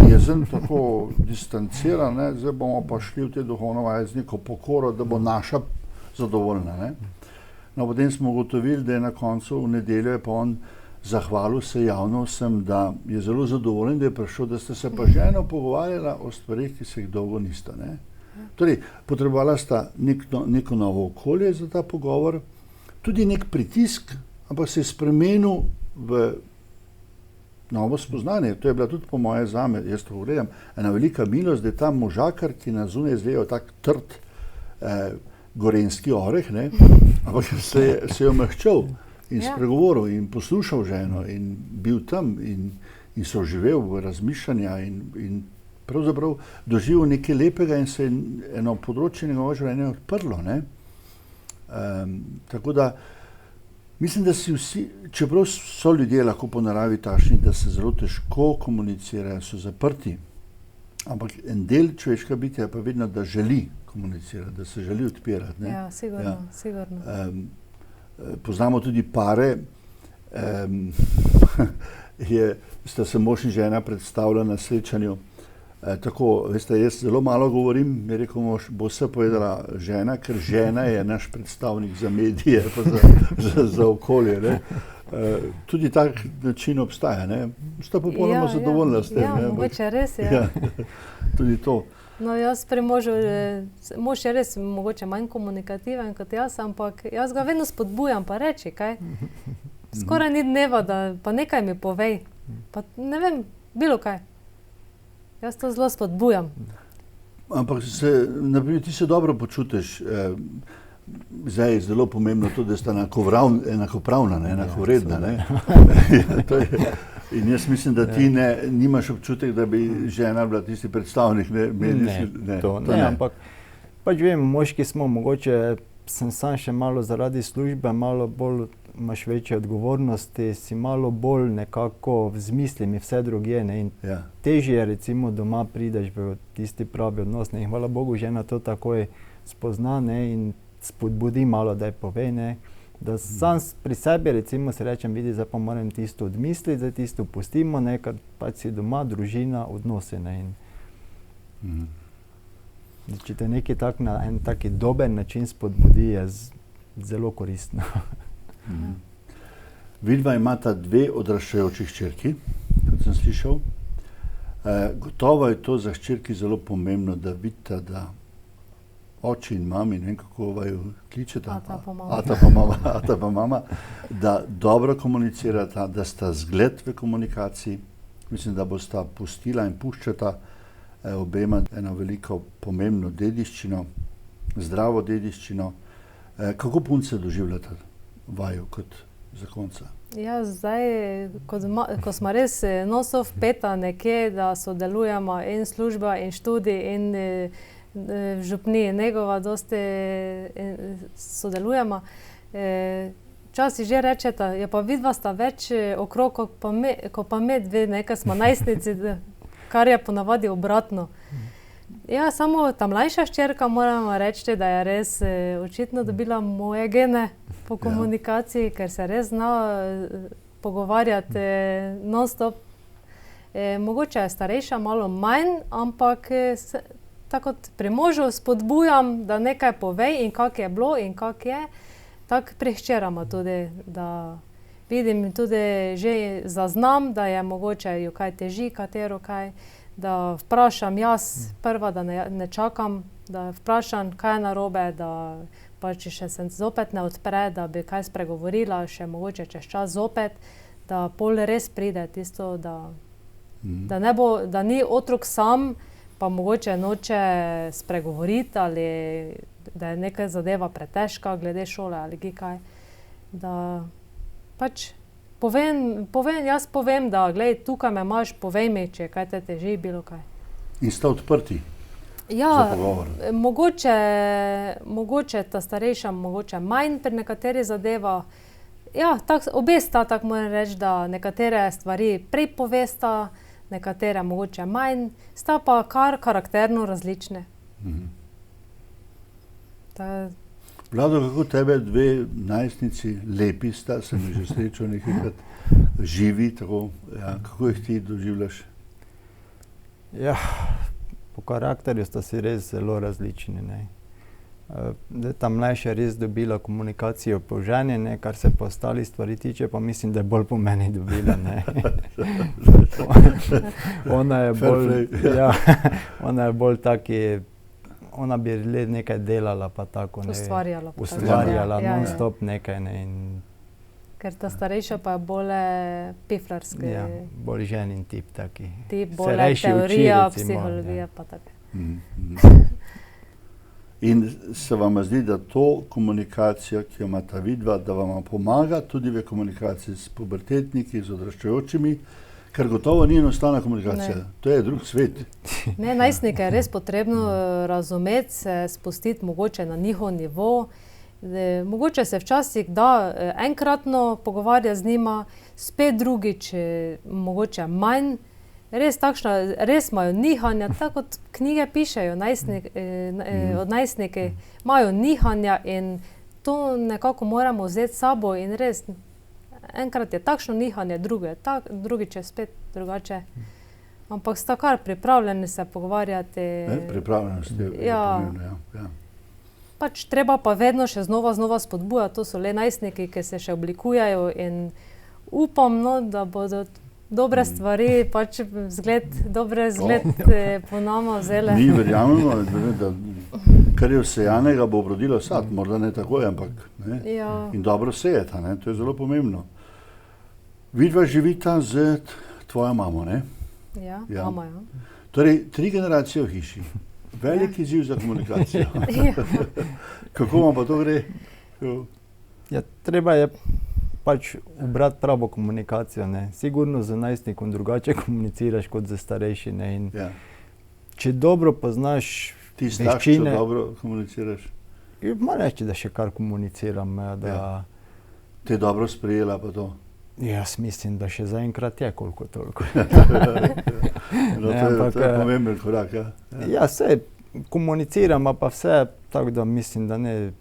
Jaz sem tako distanciran, ne? Zdaj bomo pa šli v te duhovne vaje z neko pokoro, da bo naša zadovoljna. Ne? No, potem smo ugotovili, da je na koncu v nedeljo je pa on zahvalil se javno vsem, da je zelo zadovoljen, da je prišel, da ste se pa ženo pogovarjala o stvarih, ki se jih dolgo nista. Ne? Torej, potrebovala sta neko novo okolje za ta pogovor, tudi nek pritisk, ampak se je spremenil v novo spoznanje. To je bila tudi po moje zame, jaz to gledam, ena velika milost, da je ta možakar, ki na zunaj izgleda tak trd gorenjski oreh, ne? Ampak se je omehčal in spregovoril in poslušal ženo in bil tam in so živel v razmišljanja in pravzaprav doživel nekaj lepega in se je eno področje njegovega življenja odprlo. Ne? Tako da mislim, da si vsi, čeprav so ljudje lahko po naravi takšni, da se zelo težko komunicirajo, so zaprti, ampak en del človeškega bitja pa vedno, da želi komunicirati, da se želi odpirati. Ne? Ja, sigurno, sigurno. Poznamo tudi pare, sta se mož in žena predstavila na srečanju. Tako, veste, jaz zelo malo govorim, je rekel mož, bo vse povedala žena, ker žena je naš predstavnik za medije, pa za okolje. Ne? Tudi tak način obstaja, ne? Sta popolnoma zadovoljna s tem. Ja, mogoče res je. Ja, tudi to. No, jaz pri možu, mož je res mogoče manj komunikativen kot jaz, ampak jaz ga vedno spodbujam, pa reči, kaj. Skoraj ni dneva, da pa nekaj mi povej. Pa ne vem, bilo kaj. Jaz to zelo spodbujam. Ampak naprimer, ti se dobro počutiš. Zdaj je zelo pomembno to, da sta enakopravna, enakovredna. In jaz mislim, da ti nimaš občutek, da bi žena bila tisti predstavnik medijski. Ne, ampak pač vem, moški smo, mogoče sem sam še malo zaradi službe, malo bolj imaš večje odgovornosti, si malo bolj nekako z mislimi vse drugje. In težje recimo doma prideš v tisti pravi odnos. In hvala Bogu, žena to takoj spozna in spodbudi malo, da je pove. Da sam pri sebi recimo si rečem, vidi, zdaj pa moram tisto odmisliti, zdaj tisto pustimo, ker pač si doma, družina, odnosi. Če te nekaj tak na en taki dober način spodbudi, je zelo koristno. Vidva imata 2 odraščajoči hčerki, kot sem slišal. Gotovo je to za hčerki zelo pomembno, da vidita, da oči in mami, ne vem kako vaju kličeta, ata pa mama, da dobro komunicirata, da sta zgled v komunikaciji. Mislim, da bosta pustila in puščata obema eno veliko pomembno dediščino, zdravo dediščino. Kako punce doživljata vaju kot zakonca? Ja, zdaj, ko smo res non-stop vpeta nekje, da sodelujemo in služba in študij in v župniji Negova dosti sodelujemo. Včasih že rečeta, ja pa vidva sta več okrog, ko pa me dve, ker smo najstnici, kar je ponavadi obratno. Ja, samo ta mlajša hčerka, moramo reči, da je res očitno dobila moje gene po komunikaciji, ker se res zna pogovarjati non-stop. Mogoče je starejša malo manj, ampak tako kot pri možu spodbujam, da nekaj povej in kak je bilo in kak je, tako pri hčerama tudi, da vidim tudi že zaznam, da je mogoče jo kaj teži, katero kaj, da vprašam jaz prva, da ne čakam, da vprašam, kaj je narobe, da pa če še se zopet ne odpre, da bi kaj spregovorila, še mogoče čez čas zopet, da pol res pride tisto, da ne bo, da ni otrok sam, pa mogoče noče spregovoriti ali da je neka zadeva pretežka glede šole ali kaj. Da pač jaz povem, da glej, tukaj me imaš, povej mi, če kaj te teži, bilo kaj. In sta odprti za pogovor? Mogoče ta starejša, mogoče manj pri nekaterih zadevah. Ja, obe sta, tako moram reči, da nekatere stvari prej povesta, nekatere mogoče manj, sta pa kar karakterno različne. Vlado, kako tebe dve najstnici, lepi sta, sem jih že srečal nekajkrat, živi tako, ja, kako jih ti doživljaš? Ja, po karakterju sta si res zelo različni, ne. Ta mlajša je res dobila komunikacijo po ženi, ne, kar se pa ostalih stvari tiče, pa mislim, da je bolj po meni dobila, ne. Ona je bolj, ja, ona je bolj taki, ona bi le nekaj delala pa tako, ne. Ustvarjala non-stop nekaj, ne, in ker ta starejša pa je bolj piflarski. Ja, bolj ženin tip taki. Tip bolj teorija, psihologija pa tako. In se vam zdi, da to komunikacijo, ki jo imata vidva, da vam pomaga tudi v komunikaciji s pubertetniki, z odraščajočimi, ker gotovo ni enostavna komunikacija. Ne. To je drug svet. Ne, najstnike je res potrebno razumeti, se spustiti mogoče na njihov nivo. Mogoče se včasih da enkratno pogovarja z njima, spet drugič mogoče manj. Res takšna, res imajo nihanja, tako kot knjige pišejo, od najstniki imajo nihanja in to nekako moramo vzeti s sabo in res, enkrat je takšno nihanje, drugič je spet drugače. Ampak sta kar pripravljeni se pogovarjati. Pripravljenost je pomembna, ja. Pač treba pa vedno še znova spodbujati, to so le najstniki, ki se še oblikujejo in upam, no, da bodo dobre stvari, pač dobre zgled po nama vzele. Mi verjamemo, da kar je vsejanega, bo obrodilo sad, morda ne takoj, ampak ne? Ja. In dobro sejeta, ne? To je zelo pomembno. Vidva živita z tvojo mamo, ne? Ja, mama, ja. Torej, 3 generacije v hiši. Velik izziv za komunikacijo. Kako vam pa to gre? Ja, treba je pač ubrati pravo komunikacijo, ne. Sigurno z najstnikom drugače komuniciraš kot z starejši, ne. In če dobro poznaš ti veščine... Ti dobro komuniciraš? Moram reči, da še kar komuniciram, da... Te dobro sprejela pa to? Jaz mislim, da še zaenkrat je koliko toliko. To je pomemben korak, ja. Ja, saj komuniciramo pa vse, tako da mislim, da ne...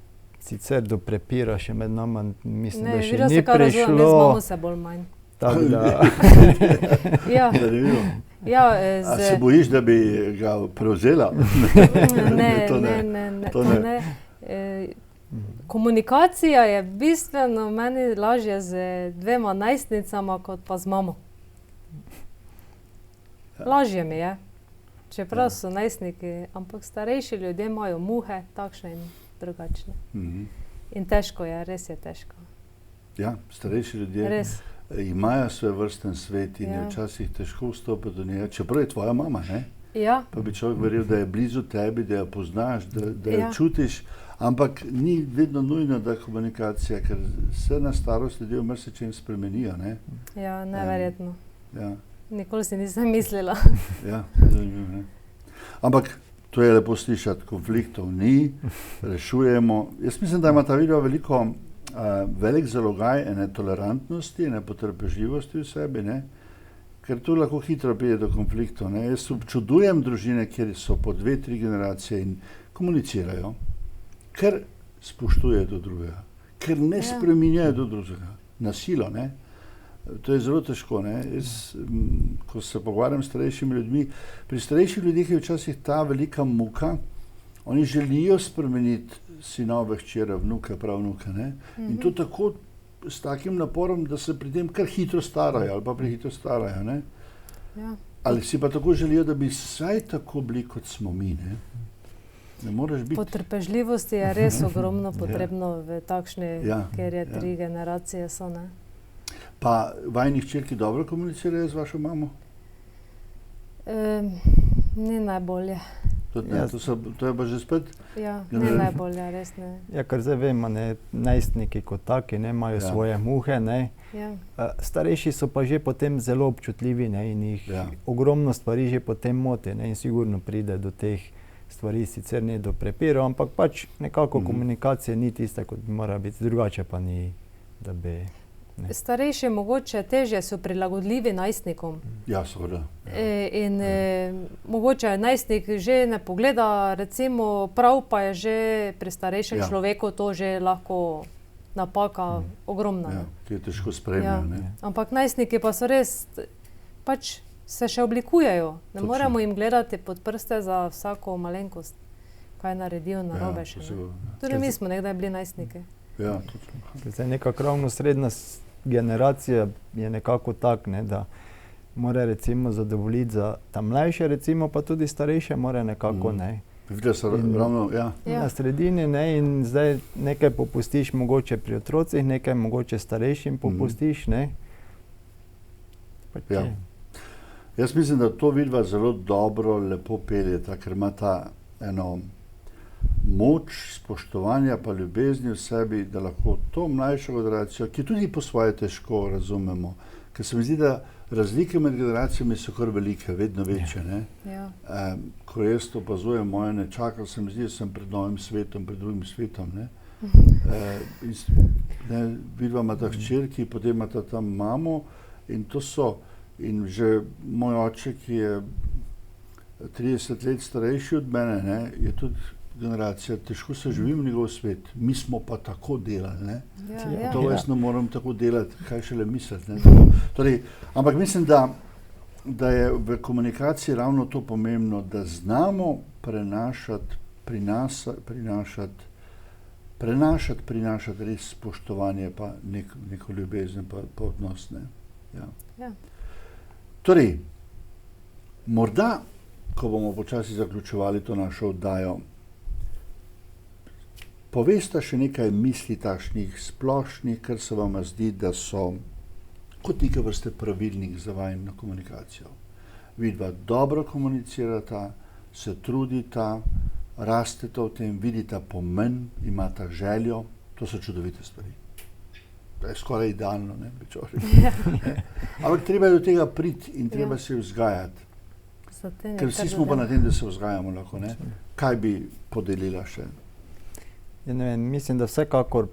Sicer do prepira še med nama, mislim, da še ni prišlo. Ne, videl se kar razumem, z mamo se bolj manj. Tako da... Ja. A se bojiš, da bi ga prevzela? Ne. Komunikacija je bistveno meni lažje z 2 najstnicama kot pa z mamo. Lažje mi je, čeprav so najstniki, ampak starejši ljudje imajo muhe, takšne in drugačne. In težko je, res je težko. Ja, starejši ljudje imajo svoj vrsten svet in je včasih težko vstopiti do njega, čeprav je tvoja mama, ne? Ja. Pa bi človek verjel, da je blizu tebi, da jo poznaš, da jo čutiš, ampak ni vedno nujno, da komunikacija, ker se na starost ljudje v marsičem spremenijo, ne? Ja, neverjetno. Ja. Nikoli si nisem mislila. Ja, zanimivo, ne? Ampak to je lepo slišati, konfliktov ni, rešujemo. Jaz mislim, da ima ta video velik zalogaj ene tolerantnosti, ene potrpežljivosti v sebi, ne? Ker tu lahko hitro pride do konfliktov, ne? Jaz občudujem družine, kjer so po 2-3 generacije in komunicirajo, ker spoštujejo do drugega, ker ne spreminjajo do drugega, na silo, ne? To je zelo težko, ne? Jaz, ko se pogovarjam s starejšimi ljudmi, pri starejših ljudeh je včasih ta velika muka, oni želijo spremeniti sinove, hčere, vnuke, pravnuke, ne? In to tako s takim naporom, da se pri tem kar hitro starajo ali pa prehitro starajo, ne? Ja. Ali si pa tako želijo, da bi vsaj tako bili, kot smo mi, ne? Ne moreš biti. Potrpežljivosti je res ogromno potrebno v takšni, ker je 3 generacije so, ne? Pa vajini hčerki dobro komunicirajo z vašo mamo? Ni najbolje. To je pa že spet? Ja, ni najbolje, res ne. Ja, kar zdaj vemo, ne, najstniki kot taki, ne, imajo svoje muhe, ne. Ja. Starejši so pa že potem zelo občutljivi, ne, in jih ogromno stvari že potem moti, ne, in sigurno pride do teh stvari, sicer ne do prepirov, ampak pač nekako komunikacija ni tista, kot bi mora biti, drugače pa ni, da bi... starejši mogoče težje so prilagodljivi najstnikom. Ja, seveda. In mogoče najstnik že ne pogleda, recimo prav, pa je že pri starejšem človeku to že lahko napaka ogromna. Ja, ki je težko sprejemljajo. Ja. Ampak najstniki pa so res, pač se še oblikujejo. Ne moremo jim gledati pod prste za vsako malenkost, kaj naredijo narobe še. Tudi mi smo nekdaj bili najstniki. Ja, točno. Zdaj nekako ravno srednja generacija je nekako tak, ne, da mora recimo zadovoljiti za ta mlajše, recimo pa tudi starejše mora nekako, ne. Videla so ravno, na sredini, ne, in zdaj nekaj popustiš mogoče pri otrocih, nekaj mogoče starejšim popustiš, ne. Ja. Jaz mislim, da to vidva zelo dobro, lepo peljeta, ker ima ta eno moč, spoštovanja pa ljubezni v sebi, da lahko to mlajšo generacijo, ki tudi po svoje težko razumemo, ker se mi zdi, da razlike med generacijami so kar velike, vedno večje, ne. Ja. Ko jaz opazujem moje nečaka, se mi zdi, da sem pred novim svetom, pred drugim svetom, ne. Vidva imata hčerki, potem imata tam mamo in to so, in že moj oče, ki je 30 let starejši od mene, ne, je tudi generacija, težko se živim v njegov svet, mi smo pa tako delali, ne. To jaz ne moram tako delati, kaj šele misliti, ne. Torej, ampak mislim, da je v komunikaciji ravno to pomembno, da znamo prinašati res spoštovanje, pa neko ljubezen, pa odnos, ne. Ja. Torej, morda, ko bomo počasi zaključevali to našo oddajo, povesta še nekaj misli takšnih splošnih, kar se vam zdi, da so kot neke vrste pravilnik za vajino komunikacijo. Vidva dobro komunicirata, se trudita, rasteta v tem, vidita pomen, imata željo, to so čudovite stvari. To je skoraj idealno, ne, bi človek. Ampak treba je do tega priti in treba se vzgajati. Ker vsi smo pa na tem, da se vzgajamo lahko, ne. Kaj bi podelila še? Ja, ne vem, mislim, da vsekakor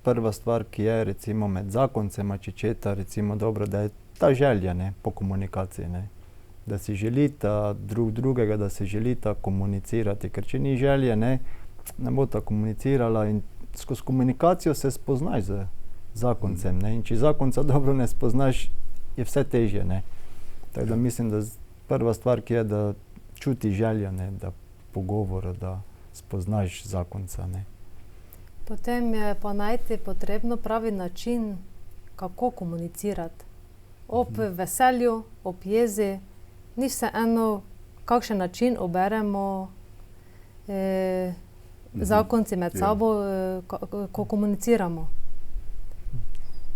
prva stvar, ki je recimo med zakoncema čečeta, recimo dobro, da je ta želja, ne, po komunikaciji, ne. Da si želita drug drugega, da si želita komunicirati, ker če ni želje, ne bosta komunicirala in skozi komunikacijo se spoznaš z zakoncem, ne, in če zakonca dobro ne spoznaš, je vse težje, ne. Tako da mislim, da prva stvar, ki je, da čuti željo, ne, da pogovora, da spoznaš zakonca, ne. Potem je pa najti potrebno pravi način, kako komunicirati. Ob veselju, ob jezi, ni vseeno, kakšen način oberemo zakonci med sabo, ko komuniciramo.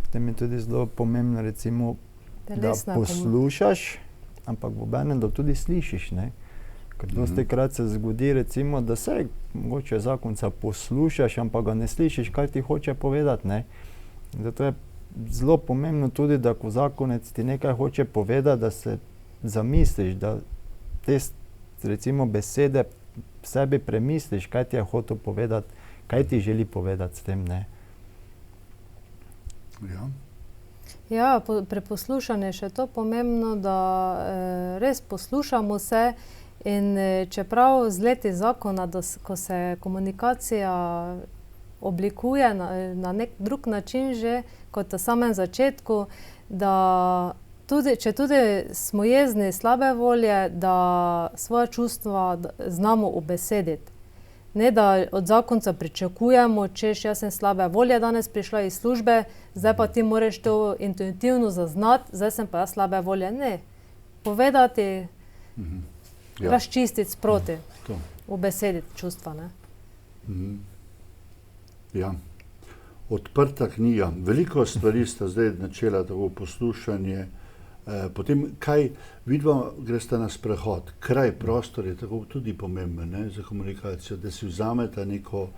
Potem je tudi zelo pomembno, recimo, da poslušaš, ampak v obenem, da tudi slišiš, ne. Ker dostikrat se zgodi, recimo, da se mogoče zakonca poslušaš, ampak ga ne slišiš, kaj ti hoče povedati, ne. Zato je zelo pomembno tudi, da ko zakonec ti nekaj hoče povedati, da se zamisliš, da te recimo besede sebi premisliš, kaj ti je hotel povedati, kaj ti želi povedati s tem, ne. Ja, pri poslušanju je še to pomembno, da res poslušamo se in čeprav z leti zakona, ko se komunikacija oblikuje na nek drug način že, kot na samem začetku, da tudi, če tudi smo jezni, slabe volje, da svoja čustva znamo ubesediti. Ne, da od zakonca pričakujemo, češ, jaz sem slabe volje danes prišla iz službe, zdaj pa ti moraš to intuitivno zaznati, zdaj sem pa jaz slabe volje. Ne, povedati, razčistiti sproti, ubesediti čustva, ne. Ja. Odprta knjiga. Veliko stvari sta zdaj načela, tako poslušanje, potem kaj, vidva gresta na sprehod. Kraj, prostor je tako tudi pomemben, ne, za komunikacijo, da si vzameta neko,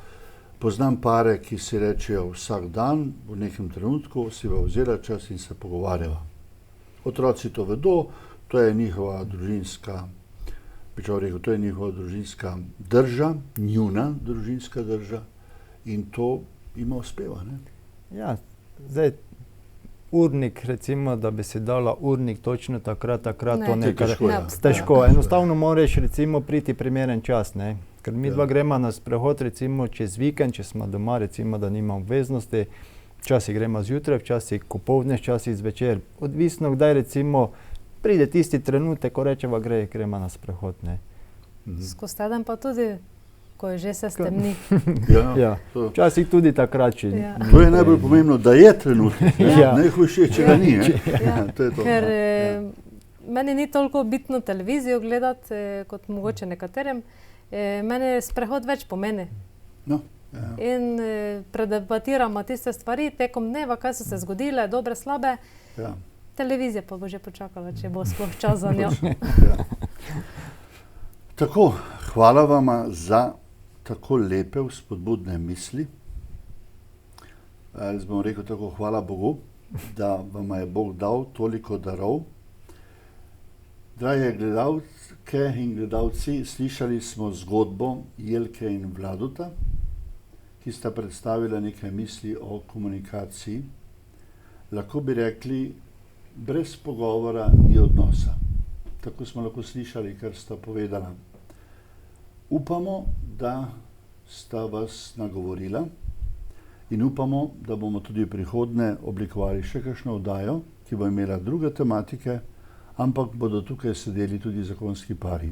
poznam pare, ki si rečejo vsak dan, v nekem trenutku si va vzela čas in se pogovarjava. Otroci to vedo, to je njihova družinska, bi človek rekel, to je njihova družinska drža, njuna družinska drža in to ima uspeva, ne. Ja, zdaj urnik, recimo, da bi si dala urnik točno takrat, to Ne, nekaj težko, ja. težko. Enostavno moraš recimo priti primeren čas, ne. Ker mi dva Ja. gremo na sprehod recimo čez vikend, če smo doma, recimo, da nimam obveznosti, včasih gremo zjutraj, včasih popoldne, včasih zvečer. Odvisno, kdaj recimo pride tisti trenutek, ko rečeva gremo na sprehod, ne. Skozi teden pa tudi, ko je že se stemni. Ja, Ja. to, Včasih tudi takrat, če Ja. to je najbolj pomembno, da je trenutek. Ja. Najhujše, če ga ni. Ja. To je to. Ker Ja. meni ni toliko bitno televizijo gledati, kot mogoče nekaterim. Meni sprehod več pomeni. No, ja. In predebatiramo tiste stvari tekom dneva, kaj so se zgodile, dobre, slabe. Ja. Televizija pa bo že počakala, če bo sploh čas za njo. Ja. Tako, hvala vama za tako lepe, vzpodbudne misli. Jaz bom rekel tako, hvala Bogu, da vam je Bog dal toliko darov. Drage gledalke in gledalci, slišali smo zgodbo Jelke in Vladota, ki sta predstavila nekaj misli o komunikaciji. Lahko bi rekli, brez pogovora ni odnosa. Tako smo lahko slišali, kar sta povedala. Upamo, da sta vas nagovorila in upamo, da bomo tudi v prihodnje oblikovali še kakšno oddajo, ki bo imela druge tematike, ampak bodo tukaj sedeli tudi zakonski pari.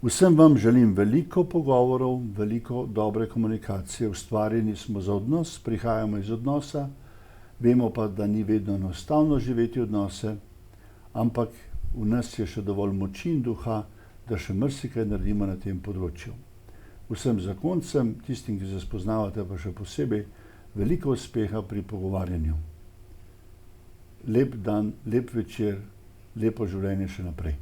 Vsem vam želim veliko pogovorov, veliko dobre komunikacije. Ustvarjeni smo za odnos, prihajamo iz odnosa, vemo pa, da ni vedno enostavno živeti odnose, ampak v nas je še dovolj moči in duha, da še marsikaj naredimo na tem področju. Vsem zakoncem, tistim, ki se spoznavate, pa še posebej veliko uspeha pri pogovarjanju. Lep dan, lep večer, lepo življenje še naprej.